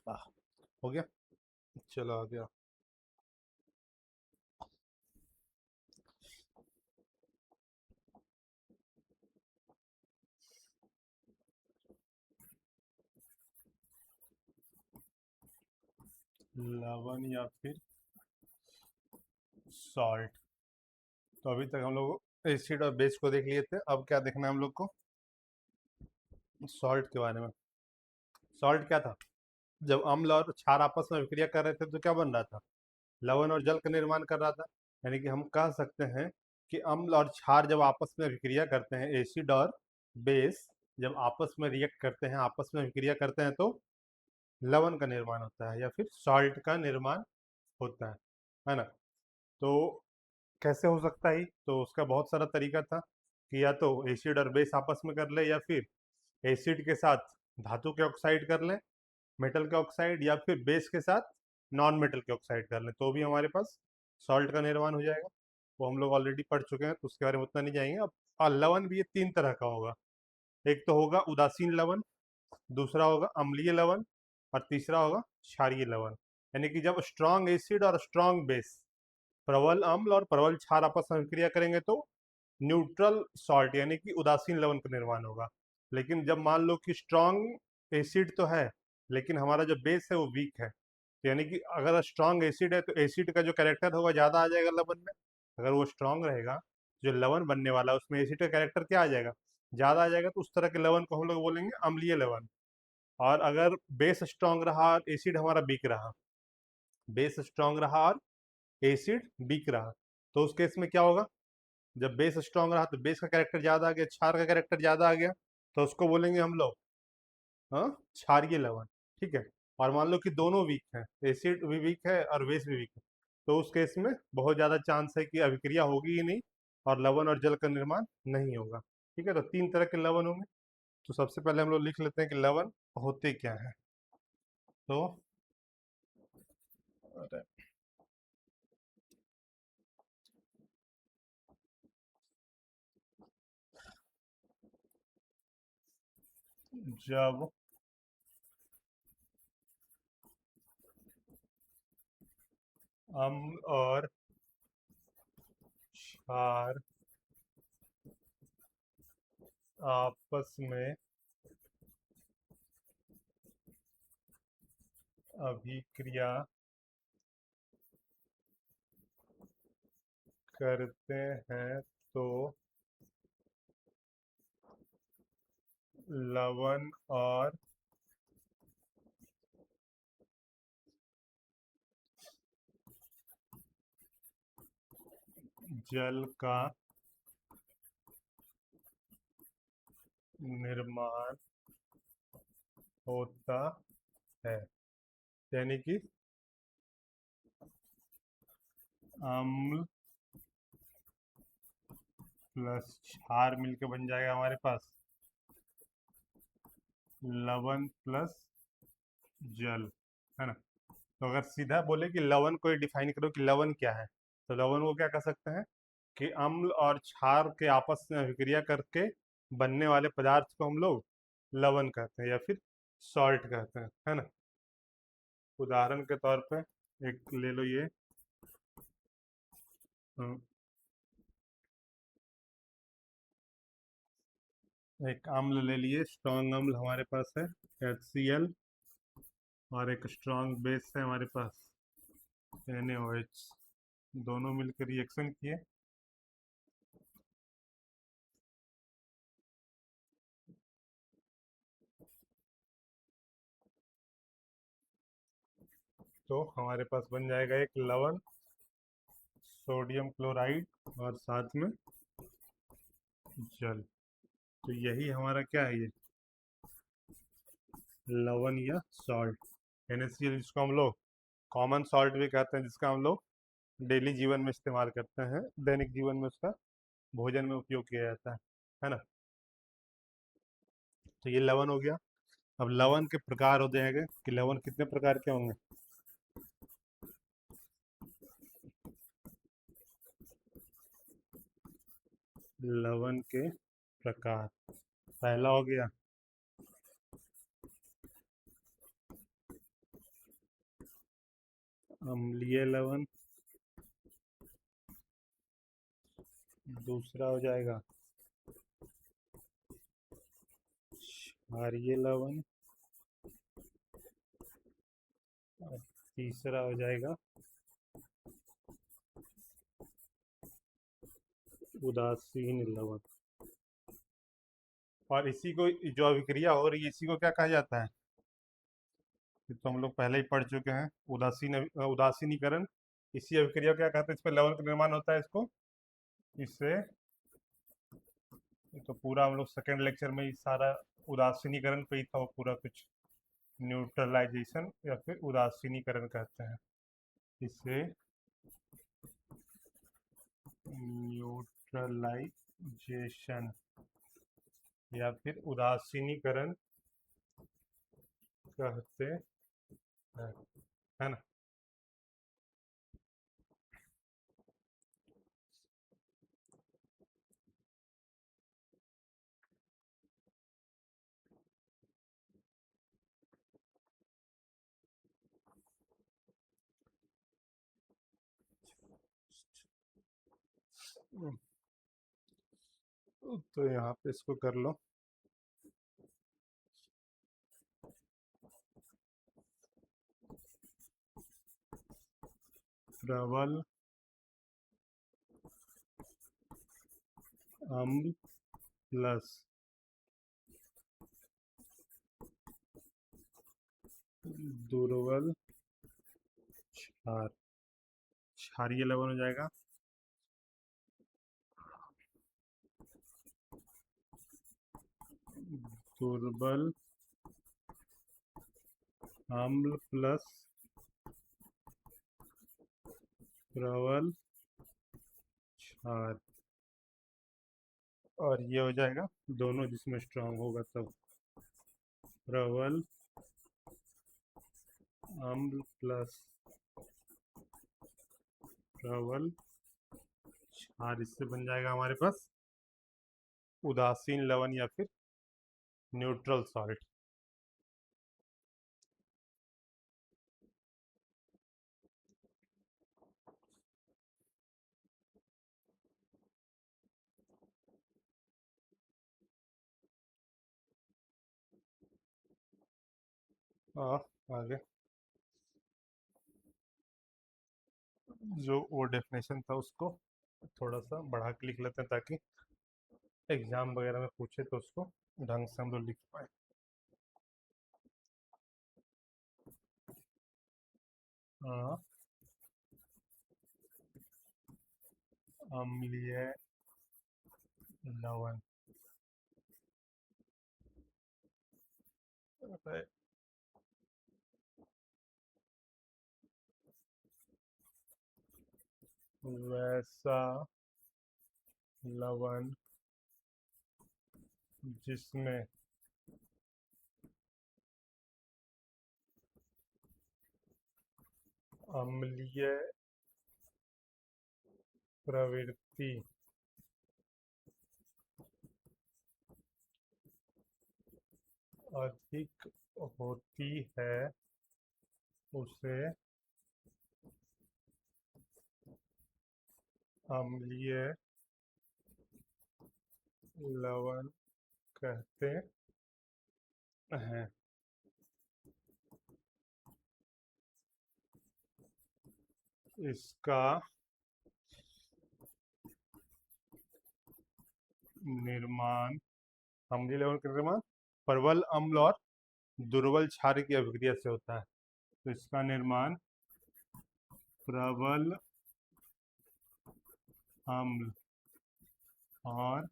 वाह, हो गया। चलो आ गया। लवण या फिर सॉल्ट। तो अभी तक हम लोग एसिड और बेस को देख लिए थे, अब क्या देखना है हम लोग को? सॉल्ट के बारे में। सॉल्ट क्या था? जब अम्ल और क्षार आपस में विक्रिया कर रहे थे तो क्या बन रहा था? लवण और जल का निर्माण कर रहा था। यानी कि हम कह सकते हैं कि अम्ल और क्षार जब आपस में विक्रिया करते हैं, एसिड और बेस जब आपस में रिएक्ट करते हैं, आपस में विक्रिया करते हैं, तो लवण का निर्माण होता है या फिर सॉल्ट का निर्माण होता है ना? तो कैसे हो सकता है? तो उसका बहुत सारा तरीका था कि या तो एसिड और बेस आपस में कर ले, या फिर एसिड के साथ धातु के ऑक्साइड कर लें, मेटल का ऑक्साइड, या फिर बेस के साथ नॉन मेटल के ऑक्साइड कर लें, तो भी हमारे पास सॉल्ट का निर्माण हो जाएगा। वो हम लोग ऑलरेडी पढ़ चुके हैं, तो उसके बारे में उतना नहीं जाएंगे अब। लवण भी ये तीन तरह का होगा। एक तो होगा उदासीन लवण, दूसरा होगा अम्लीय लवण, और तीसरा होगा क्षारीय लवण। यानी कि जब स्ट्रॉन्ग एसिड और स्ट्रॉन्ग बेस, प्रबल अम्ल और प्रबल क्षार आपस में क्रिया करेंगे, तो न्यूट्रल सॉल्ट यानी कि उदासीन लवण का निर्माण होगा। लेकिन जब मान लो कि स्ट्रॉन्ग एसिड तो है, लेकिन हमारा जो बेस है वो वीक है, तो यानी कि अगर स्ट्रॉन्ग एसिड है तो एसिड का जो कैरेक्टर होगा ज़्यादा आ जाएगा लवण में। अगर वो स्ट्रॉन्ग रहेगा, जो लवण बनने वाला है उसमें एसिड का कैरेक्टर क्या आ जाएगा? ज़्यादा आ जाएगा, तो उस तरह के लवण को हम लोग बोलेंगे अम्लीय लवण। और अगर बेस स्ट्रॉन्ग रहा और एसिड हमारा वीक रहा, बेस स्ट्रॉन्ग रहा और एसिड वीक रहा, तो उस केस में क्या होगा? जब बेस स्ट्रॉन्ग रहा तो बेस का कैरेक्टर ज़्यादा आ गया, क्षार का कैरेक्टर ज़्यादा आ गया, तो उसको बोलेंगे हम लोग हाँ क्षारीय लवण। ठीक है। और मान लो कि दोनों वीक हैं, एसिड भी वीक है और बेस भी वीक है, तो उस केस में बहुत ज़्यादा चांस है कि अभिक्रिया होगी ही नहीं और लवण और जल का निर्माण नहीं होगा। ठीक है, तो तीन तरह के लवण होंगे। तो सबसे पहले हम लोग लिख लेते हैं कि लवण होते क्या है। तो अरे, जब अम्ल और क्षार आपस में अभिक्रिया करते हैं, तो लवण और जल का निर्माण होता है। यानी कि अम्ल प्लस क्षार मिलके बन जाएगा हमारे पास लवण प्लस जल, है ना? तो अगर सीधा बोले कि लवण को डिफाइन करो कि लवण क्या है, तो लवण को क्या कह सकते हैं कि अम्ल और क्षार के आपस में अभिक्रिया करके बनने वाले पदार्थ को हम लोग लवण कहते हैं या फिर सॉल्ट कहते हैं, है ना? उदाहरण के तौर पे एक ले लो ये, अ, एक अम्ल ले लिए, स्ट्रॉन्ग अम्ल हमारे पास है HCl, और एक स्ट्रॉन्ग बेस है हमारे पास NaOH। दोनों मिलकर रिएक्शन किए, तो हमारे पास बन जाएगा एक लवण, सोडियम क्लोराइड, और साथ में जल। तो यही हमारा क्या है, ये लवण या सॉल्ट। NaCl जिसको हम लोग कॉमन सॉल्ट भी कहते हैं, जिसका हम लोग डेली जीवन में इस्तेमाल करते हैं, दैनिक जीवन में उसका भोजन में उपयोग किया जाता है ना? तो ये लवण हो गया। अब लवण के प्रकार हो जाएंगे कि लवण कितने प्रकार के होंगे। लवण के प्रकार, पहला हो गया अम्लीय लवण, दूसरा हो जाएगा क्षारीय लवण, और तीसरा हो जाएगा उदासीन लवण। और इसी को, जो अभिक्रिया हो रही है, इसी को क्या कहा जाता है? ये तो हम लोग पहले ही पढ़ चुके हैं। उदासीनीकरण। इसी अभिक्रिया को क्या कहते हैं? इस पर लवण का निर्माण होता है इसको, इससे। ये तो पूरा हम लोग सेकेंड लेक्चर में ही सारा उदासीनीकरण पे ही था, वो पूरा कुछ। न्यूट्रलाइजेशन या फिर उदासीनीकरण कहते हैं इसे। न्यूट्रलाइजेशन या फिर उदासीनीकरण कहते हैं, है ना? तो यहाँ पे इसको कर लो। प्रबल अम्ल प्लस दुर्बल क्षार, क्षारीय लवण हो जाएगा। दुर्बल अम्ल प्लस प्रबल क्षार, और ये हो जाएगा दोनों जिसमें स्ट्रांग होगा तब। प्रबल अम्ल प्लस प्रबल क्षार, इससे बन जाएगा हमारे पास उदासीन लवण या फिर न्यूट्रल सॉल्ट। आगे जो वो डेफिनेशन था उसको थोड़ा सा बढ़ा के लिख लेते हैं, ताकि एग्जाम वगैरह में पूछे तो उसको ढंग से हम लोग लिख पाए। अम्लीय लवण, वैसा लवण जिसमें अम्लीय प्रवृत्ति अधिक होती है, उसे अम्लीय लवण कहते हैं। इसका निर्माण, अम्लीय लवण का निर्माण प्रबल अम्ल और दुर्बल क्षार की अभिक्रिया से होता है। तो इसका निर्माण प्रबल अम्ल और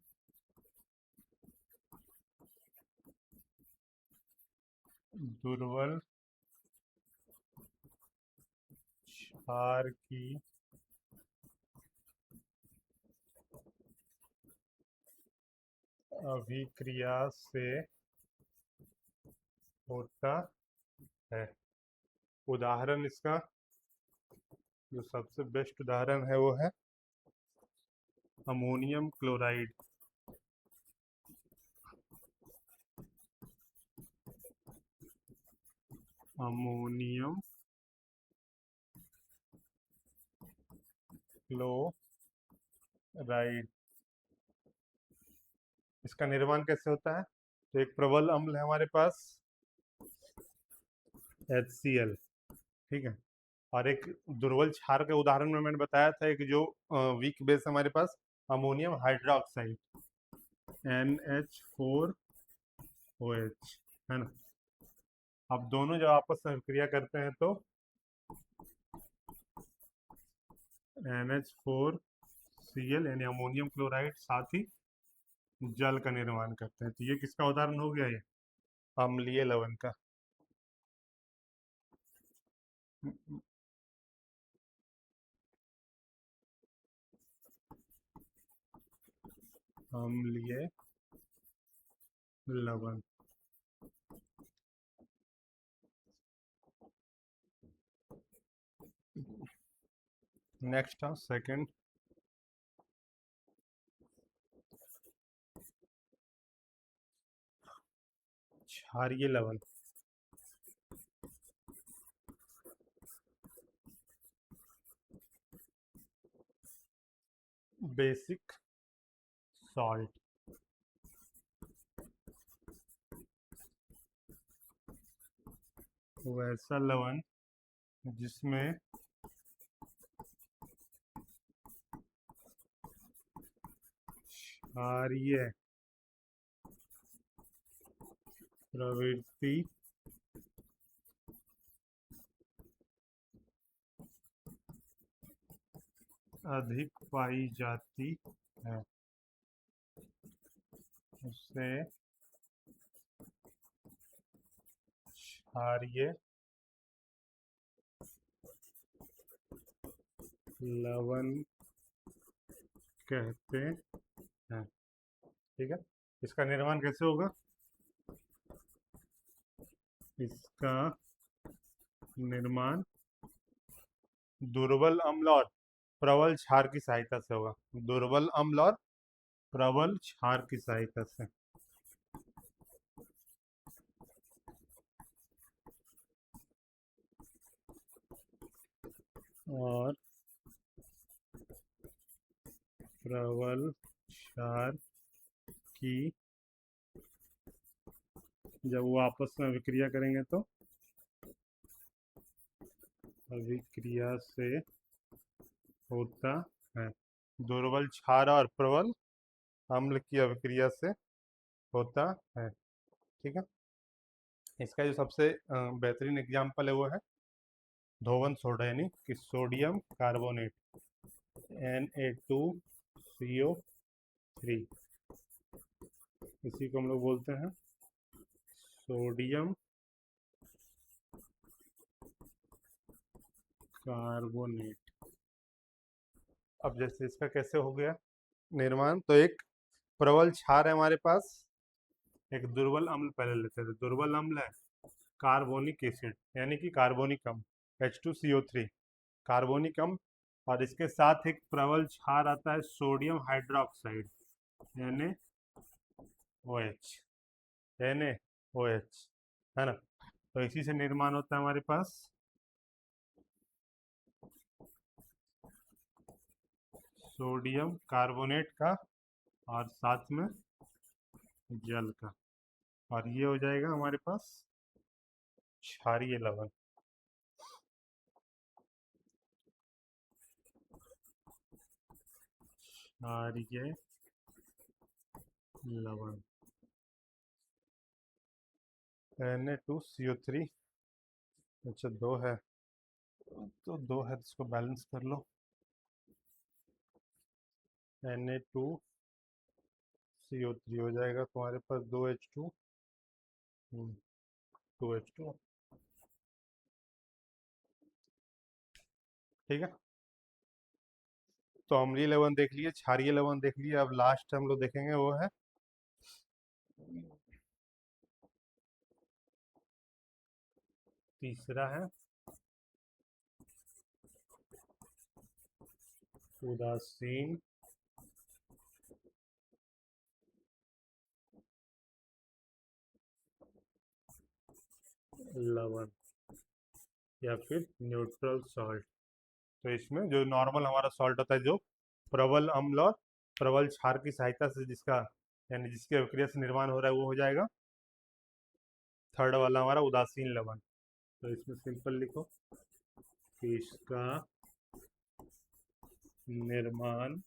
दुर्बल क्षार की अभिक्रिया से होता है। उदाहरण इसका जो सबसे बेस्ट उदाहरण है वो है अमोनियम क्लोराइड। Ammonium chloride. इसका निर्माण कैसे होता है? तो एक प्रबल अम्ल है हमारे पास HCl, ठीक है, और एक दुर्बल क्षार के उदाहरण में मैंने बताया था एक जो वीक बेस हमारे पास अमोनियम हाइड्रोक्साइड NH4OH, है ना। अब दोनों जब आपस में क्रिया करते हैं तो NH4Cl यानी अमोनियम क्लोराइड साथ ही जल का निर्माण करते हैं। तो ये किसका उदाहरण हो गया? ये अम्लीय लवण का। अम्लीय लवण। नेक्स्ट सेकंड, क्षारीय लवण। Basic salt. वैसा लवण जिसमें क्षारीय प्रवृत्ति अधिक पाई जाती है, उसे क्षारीय लवण कहते हैं, ठीक है। इसका निर्माण कैसे होगा? इसका निर्माण दुर्बल अम्ल और प्रबल क्षार की सहायता से होगा। दुर्बल अम्ल और प्रबल क्षार की सहायता से। और प्रबल क्षार की जब वो आपस में विक्रिया करेंगे तो अभिक्रिया से होता है। दुर्बल क्षार और प्रबल अम्ल की अभिक्रिया से होता है, ठीक है। इसका जो सबसे बेहतरीन एग्जाम्पल है वो है धोवन सोडा, यानी कि सोडियम कार्बोनेट Na2CO3। इसी को हम लोग बोलते हैं सोडियम कार्बोनेट। अब जैसे इसका कैसे हो गया निर्माण, तो एक प्रबल क्षार है हमारे पास, एक दुर्बल अम्ल पहले लेते थे। दुर्बल अम्ल है कार्बोनिक एसिड यानी कि कार्बोनिक अम्ल H2CO3, कार्बोनिक अम्ल, और इसके साथ एक प्रबल क्षार आता है सोडियम हाइड्रोक्साइड NaOH, NaOH, है ना। तो इसी से निर्माण होता है हमारे पास सोडियम कार्बोनेट का और साथ में जल का, और ये हो जाएगा हमारे पास क्षारीय लवण। क्षारीय लवण Na2CO3। अच्छा दो है तो दो है, इसको बैलेंस कर लो। Na2CO3 हो जाएगा तुम्हारे पास 2H2, 2H2, ठीक है। तो अम्लीय लवण देख लिए, क्षारीय लवण देख लिए, अब लास्ट हम लोग देखेंगे वो है तीसरा है उदासीन लवण या फिर न्यूट्रल सॉल्ट। तो इसमें जो नॉर्मल हमारा सॉल्ट होता है, जो प्रबल अम्ल और प्रबल क्षार की सहायता से जिसका, यानी जिसके अभिक्रिया से निर्माण हो रहा है, वो हो जाएगा थर्ड वाला हमारा उदासीन लवण। तो इसमें सिंपल लिखो कि इसका निर्माण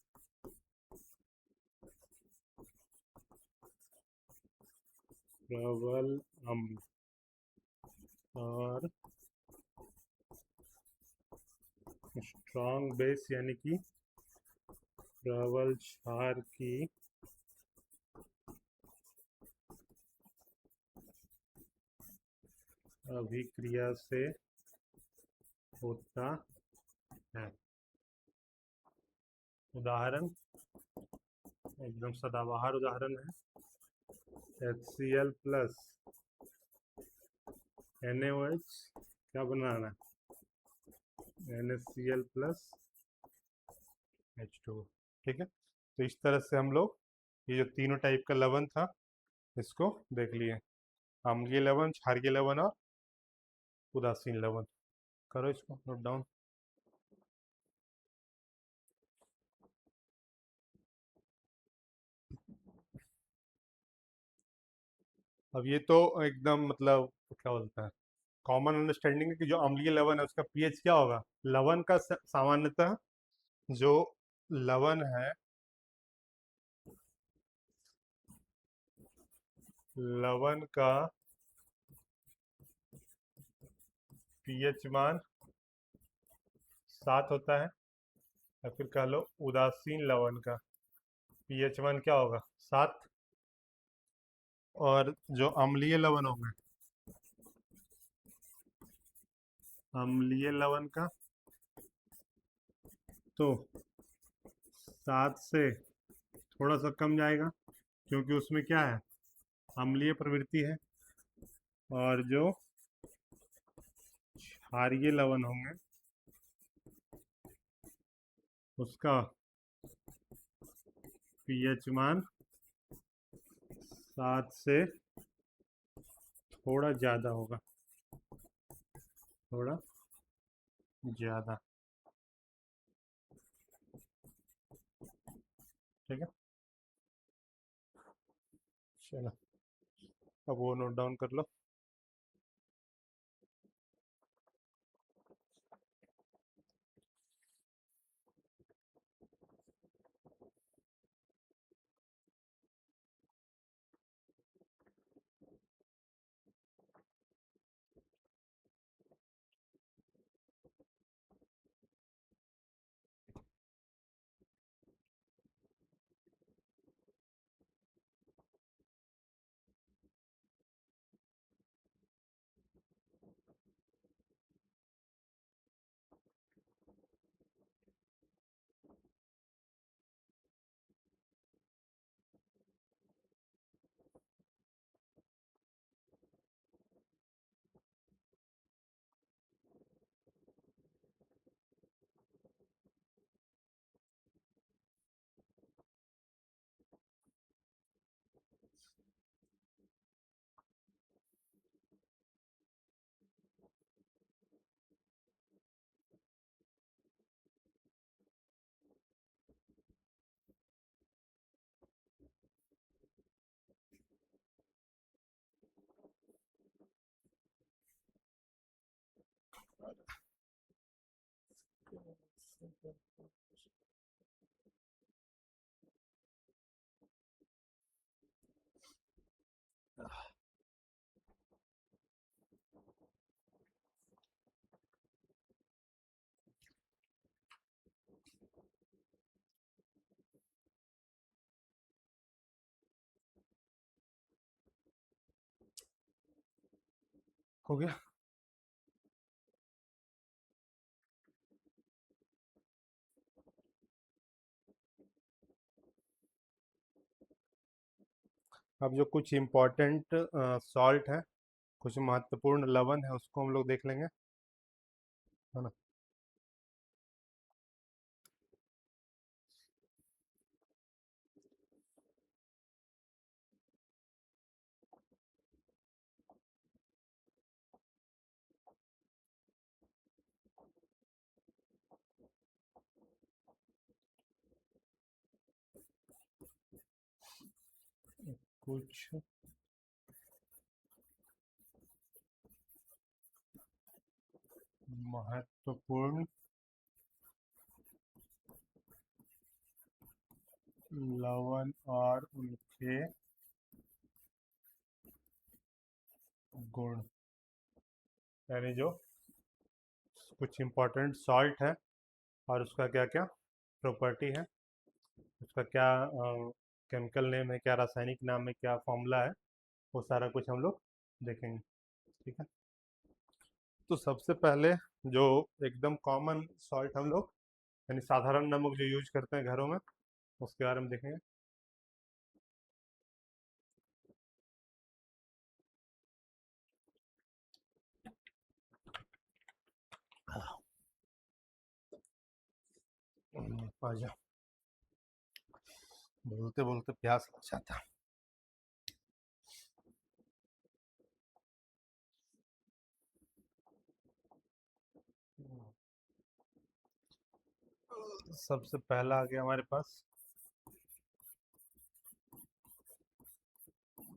प्रबल अम्ल और स्ट्रॉन्ग बेस यानी कि प्रबल क्षार की अभिक्रिया से होता है। उदाहरण एकदम सदाबहार उदाहरण है, HCl प्लस NaOH क्या बनाना है, NaCl प्लस H2। ठीक है, तो इस तरह से हम लोग ये जो तीनों टाइप का लवण था इसको देख लिए, अम्लीय लवण, क्षारीय लवण और उदासीन लवण। करो इसको नोट डाउन। अब ये तो एकदम मतलब क्या बोलता है, कॉमन अंडरस्टैंडिंग है कि जो अम्लीय लवण है उसका पीएच क्या होगा। लवण का सामान्यतः जो लवण है, लवण का पीएच मान 7 होता है, या फिर कह लो उदासीन लवण का पीएच मान क्या होगा, 7। और जो अम्लीय लवण होंगे, अम्लीय लवण का तो 7 से थोड़ा सा कम जाएगा, क्योंकि उसमें क्या है, अम्लीय प्रवृत्ति है। और जो क्षारीय लवण होंगे उसका पीएच मान 7 से थोड़ा ज़्यादा होगा, थोड़ा ज़्यादा। ठीक है, चलो अब वो नोट डाउन कर लो। हो गया। अब जो कुछ इम्पोर्टेंट सॉल्ट है, कुछ महत्वपूर्ण लवण है, उसको हम लोग देख लेंगे, है ना। कुछ महत्वपूर्ण लवण और उनके गुण, यानी जो कुछ इंपॉर्टेंट सॉल्ट है और उसका क्या क्या प्रॉपर्टी है, उसका क्या केमिकल नेम है, क्या रासायनिक नाम है, क्या फॉर्मूला है, वो सारा कुछ हम लोग देखेंगे। ठीक है, तो सबसे पहले जो एकदम कॉमन सॉल्ट हम लोग यानी साधारण नमक जो यूज करते हैं घरों में, उसके बारे में देखेंगे। आजा, बोलते बोलते प्यास लग जाता। सबसे पहला आ गया हमारे पास,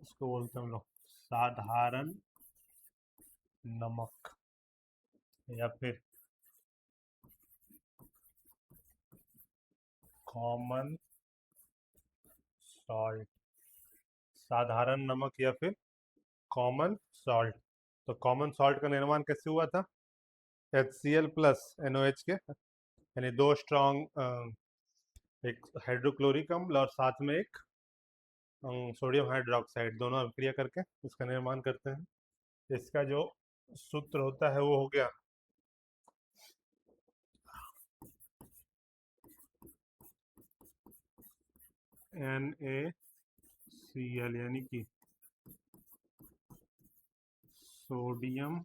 इसको बोलते हैं हम लोग साधारण नमक या फिर कॉमन सॉल्ट। साधारण नमक या फिर कॉमन सॉल्ट। तो कॉमन सॉल्ट का निर्माण कैसे हुआ था? HCl प्लस NOH के, यानी दो स्ट्रॉन्ग, एक हाइड्रोक्लोरिक अम्ल और साथ में एक सोडियम हाइड्रोक्साइड, दोनों अभिक्रिया करके उसका निर्माण करते हैं। इसका जो सूत्र होता है वो हो गया NaCl, यानी कि सोडियम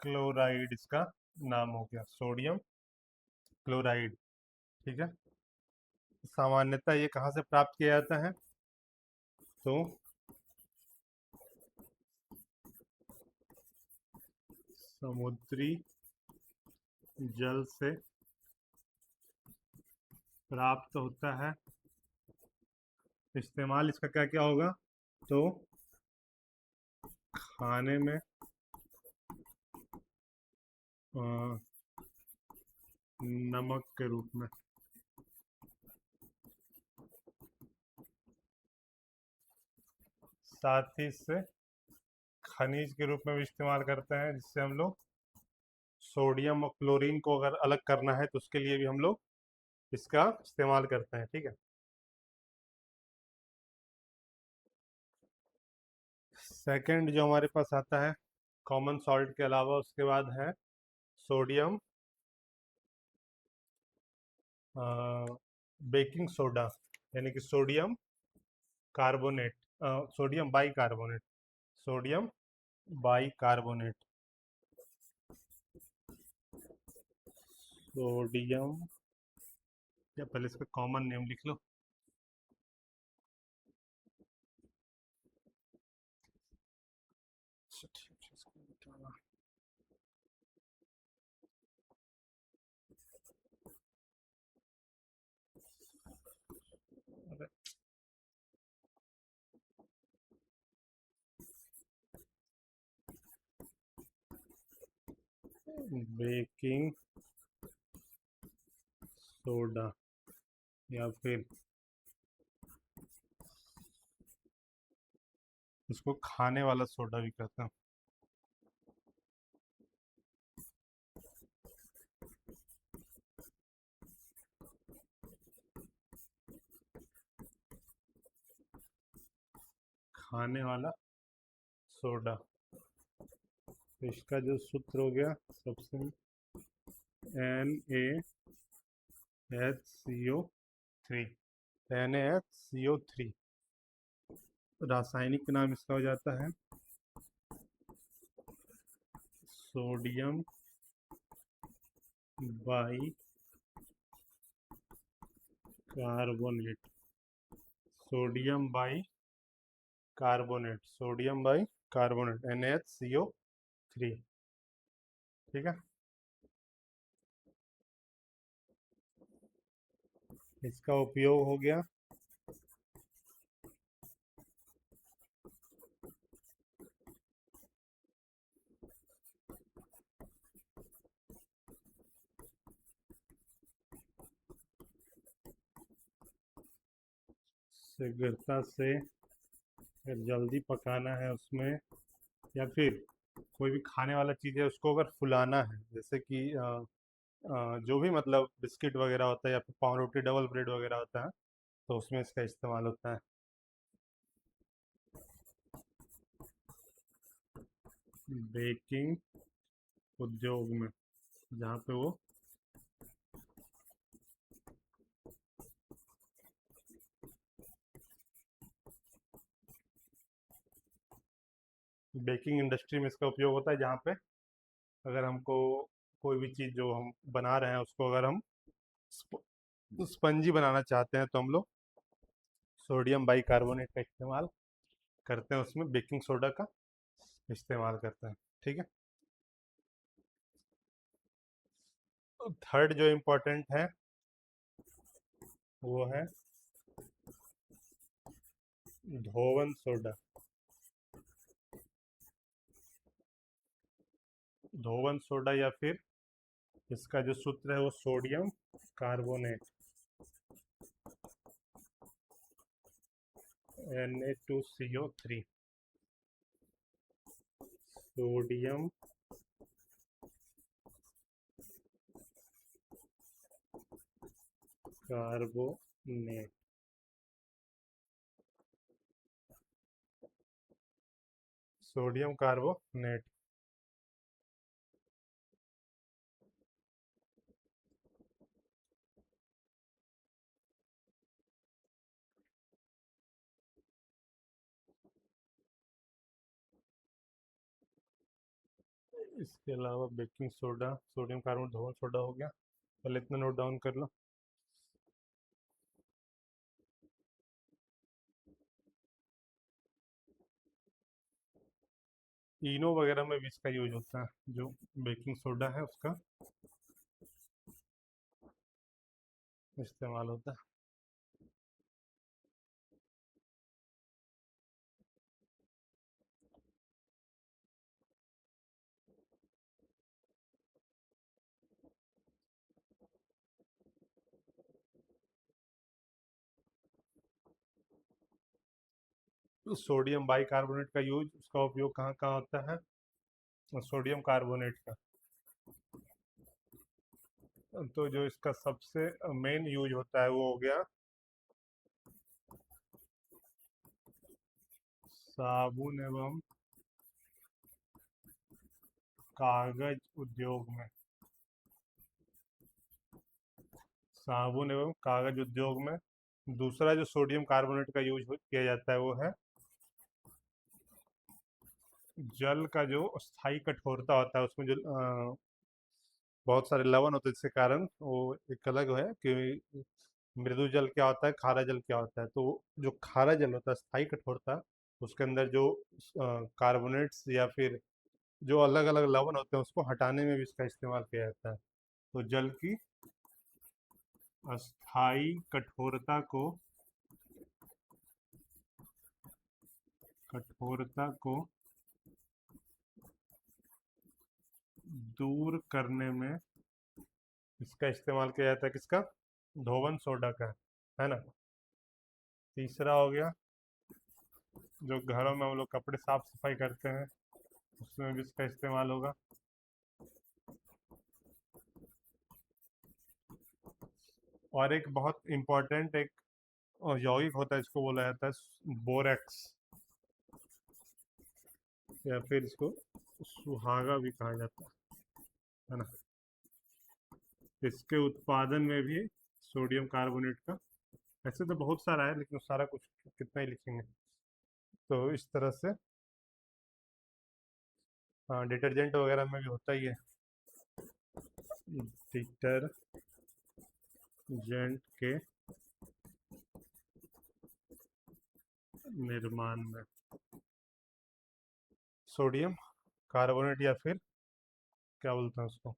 क्लोराइड, इसका नाम हो गया सोडियम क्लोराइड। ठीक है, सामान्यतः ये कहाँ से प्राप्त किया जाता है? तो समुद्री जल से प्राप्त होता है। इस्तेमाल इसका क्या क्या होगा? तो खाने में अ, नमक के रूप में, साथ ही से खनिज के रूप में भी इस्तेमाल करते हैं, जिससे हम लोग सोडियम और क्लोरीन को अगर अलग करना है तो उसके लिए भी हम लोग इसका इस्तेमाल करते हैं। ठीक है, सेकंड जो हमारे पास आता है कॉमन सॉल्ट के अलावा, उसके बाद है सोडियम बेकिंग सोडा, यानी कि sodium carbonate, sodium by carbonate, sodium by carbonate, sodium, या पहले इसका कॉमन नेम लिख लो। अच्छा, ठीक है, इसको निकालना। अरे, बेकिंग सोडा या फिर इसको खाने वाला सोडा भी कहते हैं। खाने वाला सोडा, तो इसका जो सूत्र हो गया सबसे NaHCO3, NaHCO3, रासायनिक नाम इसका हो जाता है sodium by carbonate, sodium by carbonate, sodium by carbonate, NaHCO3। ठीक है, इसका उपयोग हो गया शीघ्रता से, अगर जल्दी पकाना है उसमें, या फिर कोई भी खाने वाला चीज़ है उसको अगर फुलाना है, जैसे कि जो भी मतलब बिस्किट वगैरह होता है या फिर पाव रोटी डबल ब्रेड वगैरह होता है, तो उसमें इसका इस्तेमाल होता है। बेकिंग उद्योग में, जहाँ पे वो बेकिंग इंडस्ट्री में इसका उपयोग होता है, जहाँ पे अगर हमको कोई भी चीज़ जो हम बना रहे हैं उसको अगर हम स्पंजी बनाना चाहते हैं, तो हम लोग सोडियम बाइकार्बोनेट का इस्तेमाल करते हैं, उसमें बेकिंग सोडा का इस्तेमाल करते हैं। ठीक है। थर्ड जो इम्पोर्टेंट है वो है धोवन सोडा। धोवन सोडा या फिर इसका जो सूत्र है वो sodium carbonate, Na2CO3। Sodium carbonate. Sodium carbonate. इसके अलावा बेकिंग सोडा, सोडियम कार्बोनेट, धोवन सोडा हो गया। पहले इतना नोट डाउन कर लो। इनो वगैरह में भी इसका यूज होता है, जो बेकिंग सोडा है उसका इस्तेमाल होता है। तो सोडियम बाइकार्बोनेट का यूज, उसका उपयोग कहाँ कहाँ होता है? सोडियम कार्बोनेट का, तो जो इसका सबसे मेन यूज होता है वो हो गया साबुन एवं कागज उद्योग में। साबुन एवं कागज उद्योग में। दूसरा जो सोडियम कार्बोनेट का यूज किया जाता है वो है जल का जो स्थायी कठोरता होता है, उसमें जो बहुत सारे लवण होते हैं, जिसके कारण वो एक अलग है कि मृदु जल क्या होता है, खारा जल क्या होता है। तो जो खारा जल होता है स्थायी कठोरता, उसके अंदर जो कार्बोनेट्स या फिर जो अलग अलग लवण होते हैं उसको हटाने में भी इसका इस्तेमाल किया जाता है। तो जल की अस्थाई कठोरता को दूर करने में इसका इस्तेमाल किया जाता है। किसका? धोवन सोडा का, है ना। तीसरा हो गया जो घरों में हम लोग कपड़े साफ सफाई करते हैं, उसमें भी इसका इस्तेमाल होगा। और एक बहुत इम्पोर्टेंट एक यौगिक होता है, इसको बोला जाता है बोरेक्स, या फिर इसको सुहागा भी कहा जाता है ना। इसके उत्पादन में भी सोडियम कार्बोनेट का, ऐसे तो बहुत सारा है लेकिन सारा कुछ कितना ही लिखेंगे। तो इस तरह से हाँ, डिटर्जेंट वगैरह में भी होता ही है, डिटर्जेंट के निर्माण में सोडियम कार्बोनेट या फिर क्या बोलते हैं उसको,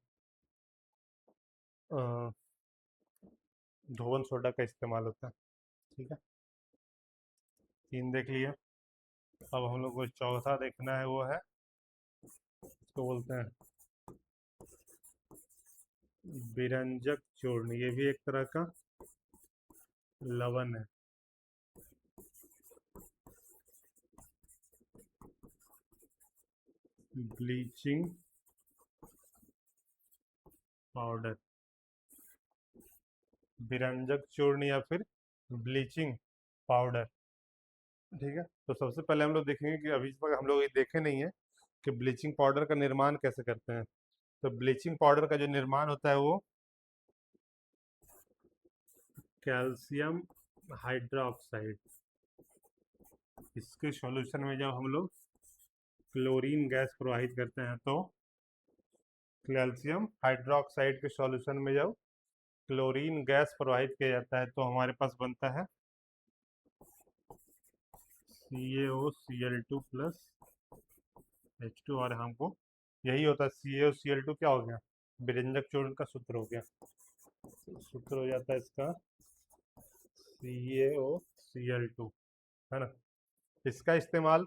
धोवन सोडा का इस्तेमाल होता है। ठीक है, 3 देख लिए। अब हम लोग को चौथा देखना है, वो है, इसको बोलते हैं विरंजक चूर्ण। ये भी एक तरह का लवण है। ब्लीचिंग पाउडर, विरंजक चूर्ण या फिर ब्लीचिंग पाउडर। ठीक है, तो सबसे पहले हम लोग देखेंगे कि अभी तक हम लोग ये देखे नहीं है कि ब्लीचिंग पाउडर का निर्माण कैसे करते हैं। तो ब्लीचिंग पाउडर का जो निर्माण होता है वो कैल्शियम हाइड्रोक्साइड, इसके सॉल्यूशन में जब हम लोग क्लोरीन गैस प्रवाहित करते हैं तो कैल्शियम हाइड्रोक्साइड के सॉल्यूशन में जब क्लोरीन गैस प्रवाहित किया जाता है तो हमारे पास बनता है CaOCl2 प्लस H2। और हमको यही होता है, CaOCl2 क्या हो गया, विरंजक चूर्ण का सूत्र हो गया। सूत्र हो जाता है इसका CaOCl2, है ना। इसका इस्तेमाल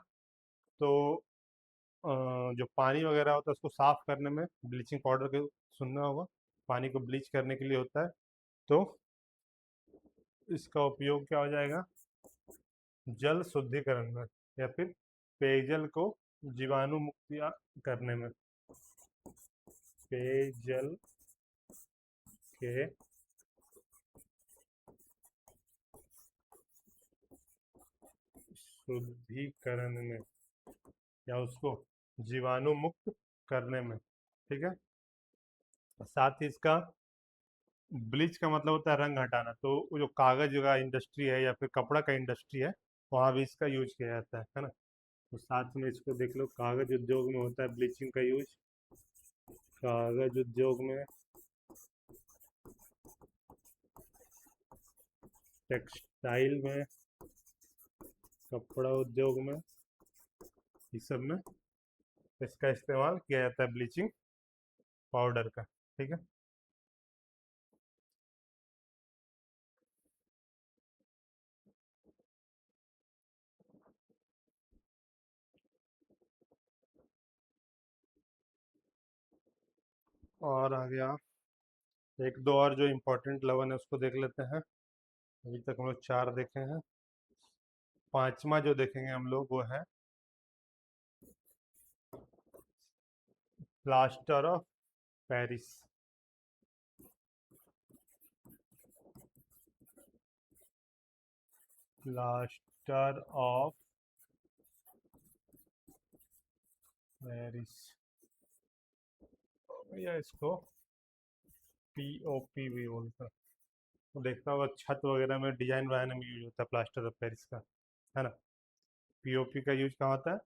तो जो पानी वगैरह होता है उसको साफ करने में, ब्लीचिंग पाउडर के, सुनना होगा, पानी को ब्लीच करने के लिए होता है। तो इसका उपयोग क्या हो जाएगा, जल शुद्धिकरण में या फिर पेयजल को जीवाणु मुक्त करने में, पेयजल के शुद्धिकरण में या उसको जीवाणु मुक्त करने में। ठीक है, साथ ही इसका ब्लीच का मतलब होता है रंग हटाना। तो वो जो कागज का इंडस्ट्री है या फिर कपड़ा का इंडस्ट्री है, वहाँ भी इसका यूज किया जाता है ना। तो साथ में इसको देख लो, कागज उद्योग में होता है ब्लीचिंग का यूज, कागज उद्योग में, टेक्सटाइल में, कपड़ा उद्योग में, इस सब में इसका इस्तेमाल किया जाता है ब्लीचिंग पाउडर का। ठीक है, और आ गया एक दो और जो इम्पोर्टेंट लवन है उसको देख लेते हैं। अभी तक हम लोग 4 देखे हैं। पांचवा जो देखेंगे हम लोग वो है plaster of Paris. Plaster of Paris, या इसको POP भी बोलते हैं। तो देखता होगा छत वगैरह में डिजाइन बनाने में यूज होता है प्लास्टर ऑफ पेरिस का, है ना। POP का यूज कहाँ होता है,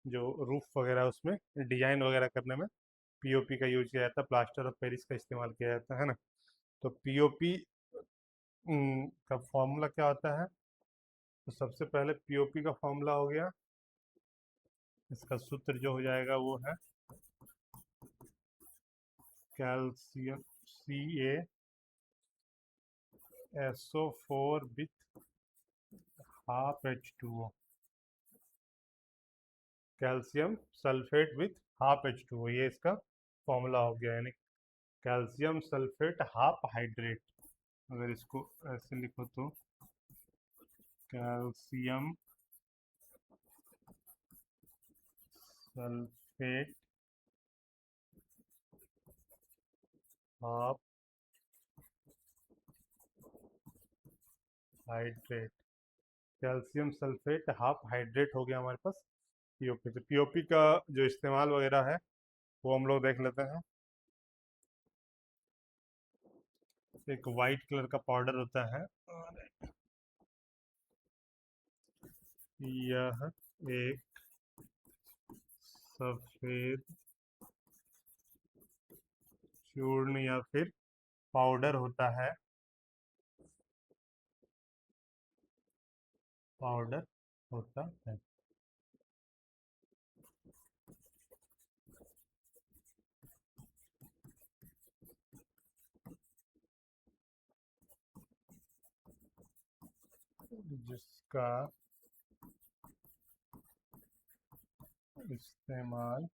जो रूफ वगैरह उसमें डिजाइन वगैरह करने में POP का यूज किया जाता है, प्लास्टर ऑफ पेरिस का इस्तेमाल किया जाता है ना। तो POP का फॉर्मूला क्या होता है, तो सबसे पहले POP का फॉर्मूला हो गया, इसका सूत्र जो हो जाएगा वो है calcium CaSO4 with half H2O, calcium sulphate with half H2O, ये इसका फॉर्मूला हो गया, यानी कैल्शियम सल्फेट हाफ हाइड्रेट। अगर इसको ऐसे लिखो तो calcium sulphate half hydrate, calcium sulphate half hydrate हो गया हमारे पास POP। तो POP का जो इस्तेमाल वगैरह है वो हम लोग देख लेते हैं। एक वाइट कलर का पाउडर होता है, और यह एक सफेद चूर्ण या फिर पाउडर होता है, पाउडर होता है। जिसका इस्तेमाल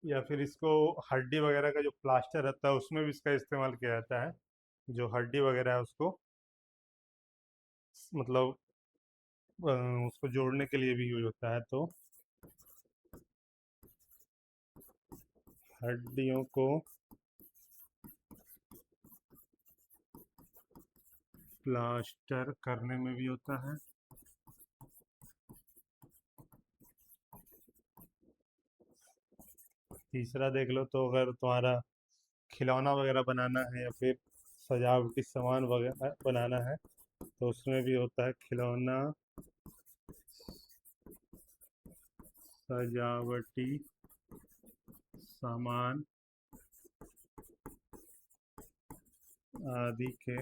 या फिर इसको हड्डी वगैरह का जो प्लास्टर रहता है उसमें भी इसका इस्तेमाल किया जाता है। जो हड्डी वगैरह है उसको मतलब उसको जोड़ने के लिए भी यूज होता है। तो हड्डियों को प्लास्टर करने में भी होता है। तीसरा देख लो, तो अगर तुम्हारा खिलौना वगैरह बनाना है या फिर सजावटी सामान वगैरह बनाना है तो उसमें भी होता है खिलौना सजावटी सामान आदि के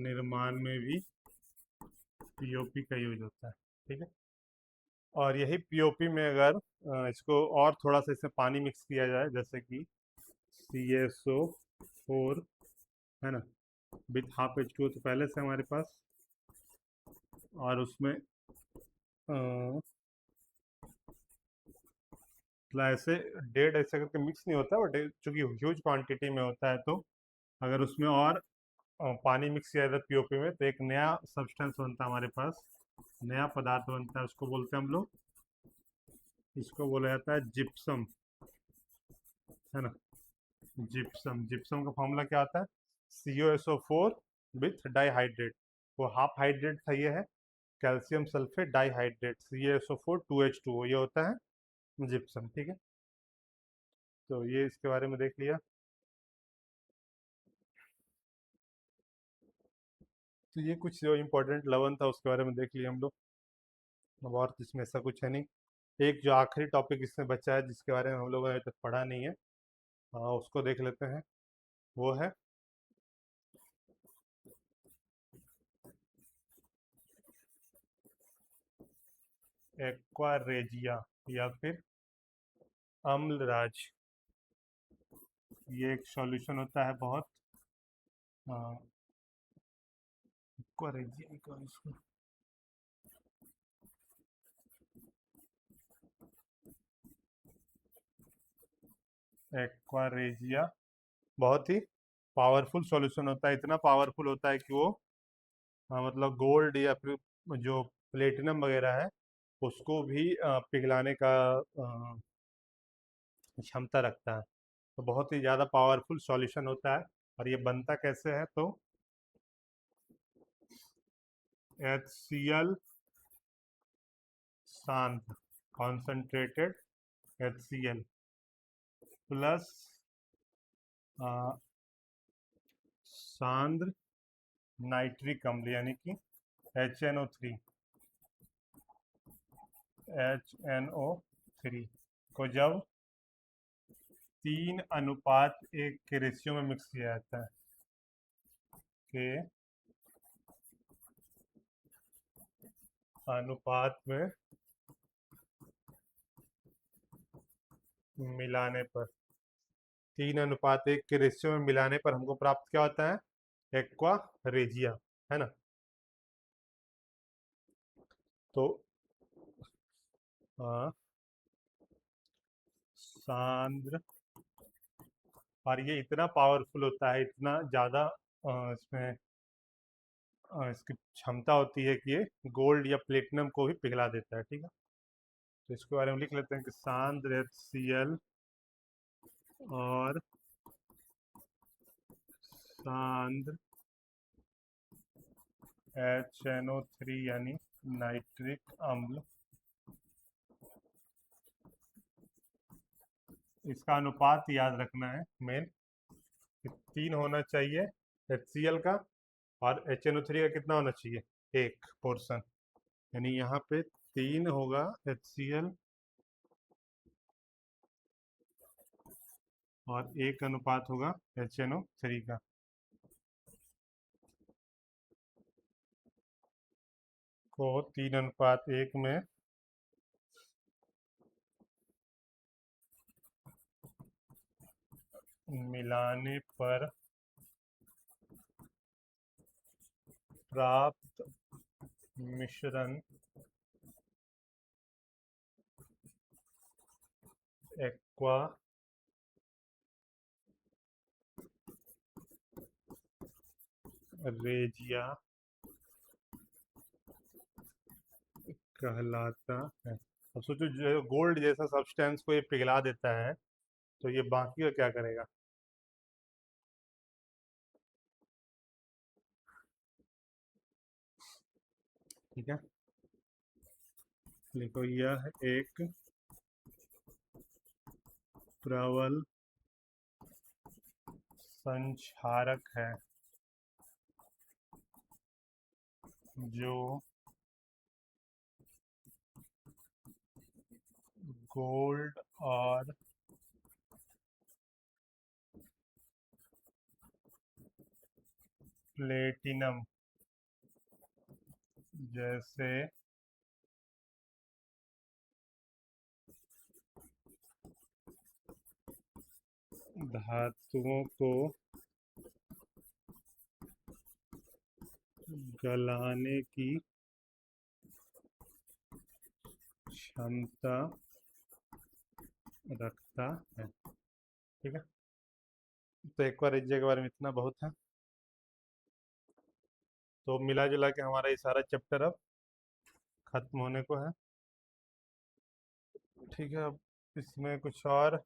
निर्माण में भी पीओपी का यूज होता है। ठीक है। और यही पीओपी में अगर इसको और थोड़ा सा इसमें पानी मिक्स किया जाए, जैसे कि CSO4 है ना, विथ हाफ H2O तो पहले से हमारे पास, और उसमें मतलब ऐसे डेढ़ ऐसे करके मिक्स नहीं होता, बट चूंकि ह्यूज क्वांटिटी में होता है तो अगर उसमें और पानी मिक्स किया जाता है पीओपी में तो एक नया सब्सटेंस बनता है हमारे पास, नया पदार्थ बनता है। उसको बोलते हैं हम लोग, इसको बोला जाता है जिप्सम, है ना। जिप्सम, जिप्सम का फॉर्मूला क्या आता है? COSO4 with dihydrate. वो हाफ हाइड्रेट था, ये है calcium sulphate dihydrate, CaSO4 2H2O, ये होता है जिप्सम। ठीक है। तो ये इसके बारे में देख लिया। तो ये कुछ जो इम्पोर्टेंट लवन था उसके बारे में देख लिया हम लोग। अब और इसमें ऐसा कुछ है नहीं। एक जो आखिरी टॉपिक इसमें बचा है जिसके बारे में हम लोगों ने अभी तक पढ़ा नहीं है, उसको देख लेते हैं। वो है एक्वारेजिया या फिर अम्लराज। ये एक सॉल्यूशन होता है बहुत, एक्वारेजिया का इसको एक्वारेजिया बहुत ही पावरफुल सॉल्यूशन होता है। इतना पावरफुल होता है कि वो मतलब गोल्ड या फिर जो प्लेटिनम वगैरह है उसको भी पिघलाने का क्षमता रखता है। तो बहुत ही ज़्यादा पावरफुल सॉल्यूशन होता है। और ये बनता कैसे है? तो HCl शांत, कॉन्सेंट्रेटेड HCl प्लस सांद्र नाइट्रिक अम्ल यानी कि HNO3, HNO3 को जब 3:1 के रेशियो में मिक्स किया जाता है, के अनुपात में मिलाने पर, 3:1 के रेशियो में मिलाने पर हमको प्राप्त क्या होता है? एक्वा रेजिया, है ना। तो हाँ, सांद्र, और ये इतना पावरफुल होता है, इतना ज़्यादा इसमें इसकी क्षमता होती है कि ये गोल्ड या प्लेटिनम को भी पिघला देता है। ठीक है। तो इसके बारे में लिख लेते हैं कि सांद्र HCl और सांद्र HNO3 यानी नाइट्रिक अम्ल, इसका अनुपात याद रखना है मेन, 3 होना चाहिए HCl का, और HNO3 का कितना होना चाहिए? 1 पोर्शन। यानी यहाँ पे 3 होगा HCl और 1 अनुपात होगा HNO3 का। को 3:1 में मिलाने पर प्राप्त मिश्रण एक्वा रेजिया कहलाता है। अब सोचो, जो गोल्ड जैसा सब्सटेंस को ये पिघला देता है, तो ये बाकी का क्या करेगा? ठीक है, देखो यह एक प्रबल संक्षारक है जो गोल्ड और प्लेटिनम जैसे धातुओं को गलाने की क्षमता रखता है। ठीक है, तो एक बार इस जगह के बारे में इतना बहुत है। तो मिला जुला के हमारा ये सारा चैप्टर अब खत्म होने को है। ठीक है, अब इसमें कुछ और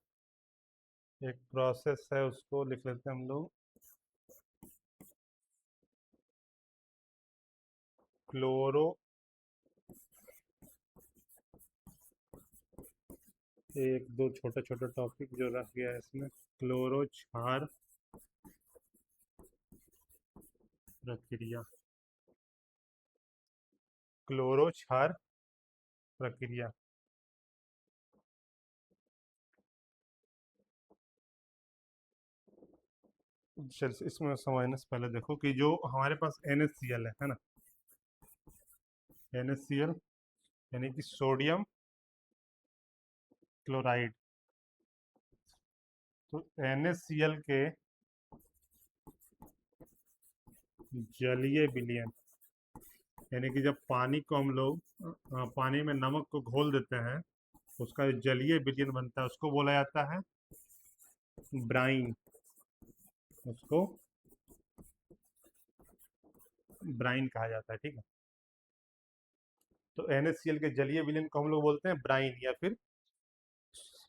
एक प्रोसेस है, उसको लिख लेते हैं हम लोग। क्लोरो, एक दो छोटा छोटा टॉपिक जो रह गया है इसमें। क्लोरो क्षार प्रक्रिया, क्लोरो क्षार प्रक्रिया। चल, इसमें समझने से पहले देखो कि जो हमारे पास NaCl है ना, NaCl यानी कि सोडियम क्लोराइड। तो NaCl के जलीय विलयन, यानी कि जब पानी को हम लोग पानी में नमक को घोल देते हैं, उसका जो जलीय विलयन बनता है उसको बोला जाता है ब्राइन। उसको ब्राइन कहा जाता है। ठीक है, तो NaCl के जलीय विलयन को हम लोग बोलते हैं ब्राइन, या फिर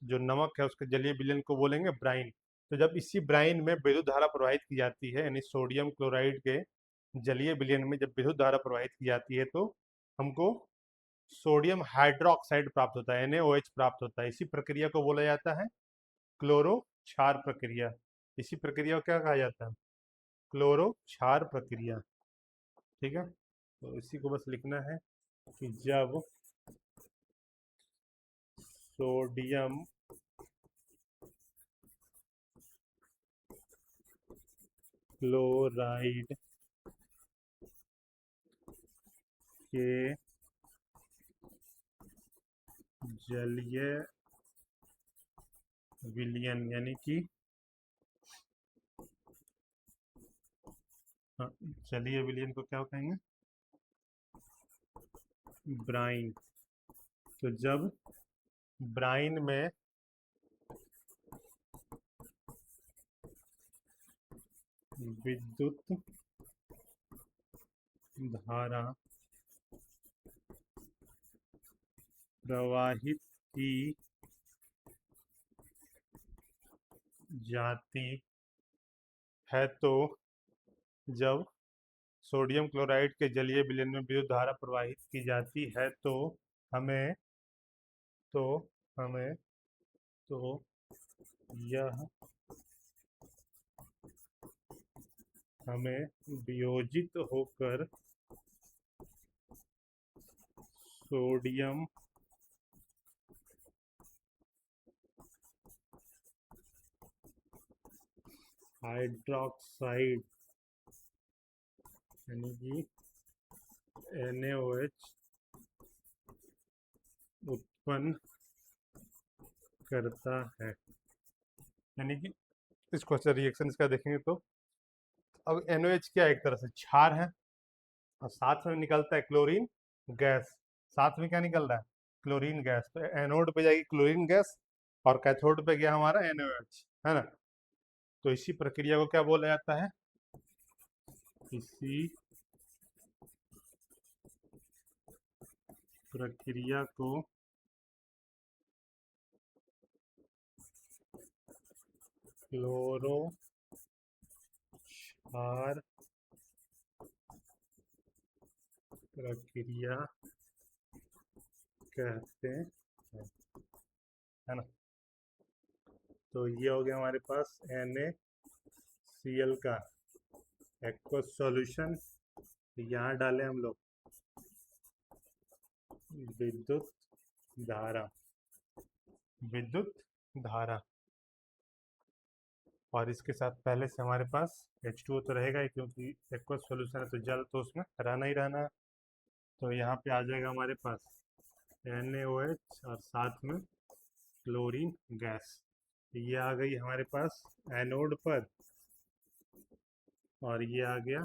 जो नमक है उसके जलीय विलयन को बोलेंगे ब्राइन। तो जब इसी ब्राइन में विद्युत धारा प्रवाहित की जाती है, यानी सोडियम क्लोराइड के जलीय विलयन में जब विद्युत धारा प्रवाहित की जाती है, तो हमको सोडियम हाइड्रोक्साइड प्राप्त होता है, NaOH प्राप्त होता है। इसी प्रक्रिया को बोला जाता है क्लोरो क्षार प्रक्रिया। इसी प्रक्रिया को क्या कहा जाता है? क्लोरो क्षार प्रक्रिया। ठीक है, तो इसी को बस लिखना है कि जब सोडियम क्लोराइड के जलीय विलयन, यानी कि हाँ, जलीय विलयन को क्या कहेंगे? ब्राइन। तो जब ब्राइन में विद्युत धारा प्रवाहित की जाती है, तो जब सोडियम क्लोराइड के जलीय विलयन में विद्युत धारा प्रवाहित की जाती है, हमें तो हमें तो यह हमें वियोजित होकर सोडियम हाइड्रोक्साइड यानी कि NaOH उत्पन्न करता है। यानी कि इसको अच्छा रिएक्शन इसका देखेंगे तो अब NaOH क्या एक तरह से क्षार है और साथ में निकलता है क्लोरीन गैस। साथ में क्या निकल रहा है? Chlorine gas. तो एनोड पे जाएगी क्लोरीन गैस और कैथोड पे गया हमारा NaOH, है ना। तो इसी प्रक्रिया को क्या बोला जाता है? इसी प्रक्रिया को क्लोरो क्षार प्रक्रिया कहते हैं, है ना। तो ये हो गया हमारे पास NaCl का एक्वस सॉल्यूशन। यहाँ डालें हम लोग विद्युत धारा, विद्युत धारा। और इसके साथ पहले से हमारे पास H2O तो रहेगा ही, क्योंकि एक्वस सॉल्यूशन है तो जल तो उसमें रहना ही रहना है। तो यहाँ पे आ जाएगा हमारे पास NaOH और साथ में क्लोरीन गैस। ये आ गई हमारे पास एनोड पर और ये आ गया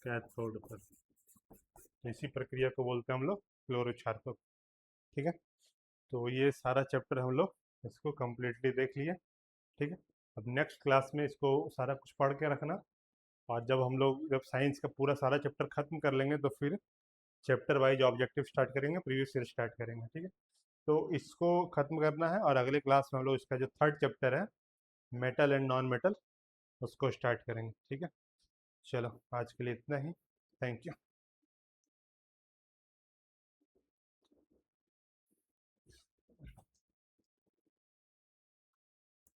कैथोड पर। तो इसी प्रक्रिया को बोलते हैं हम लोग क्लोरो क्षार को। ठीक है, तो ये सारा चैप्टर हम लोग इसको कम्प्लीटली देख लिए। ठीक है, अब नेक्स्ट क्लास में इसको सारा कुछ पढ़ के रखना, और जब साइंस का पूरा सारा चैप्टर खत्म कर लेंगे तो फिर चैप्टर वाइज ऑब्जेक्टिव स्टार्ट करेंगे, प्रीवियस ईयर स्टार्ट करेंगे। ठीक है, तो इसको खत्म करना है और अगले क्लास में हम लोग इसका जो थर्ड चैप्टर है मेटल एंड नॉन मेटल उसको स्टार्ट करेंगे। ठीक है, चलो आज के लिए इतना ही। Thank you.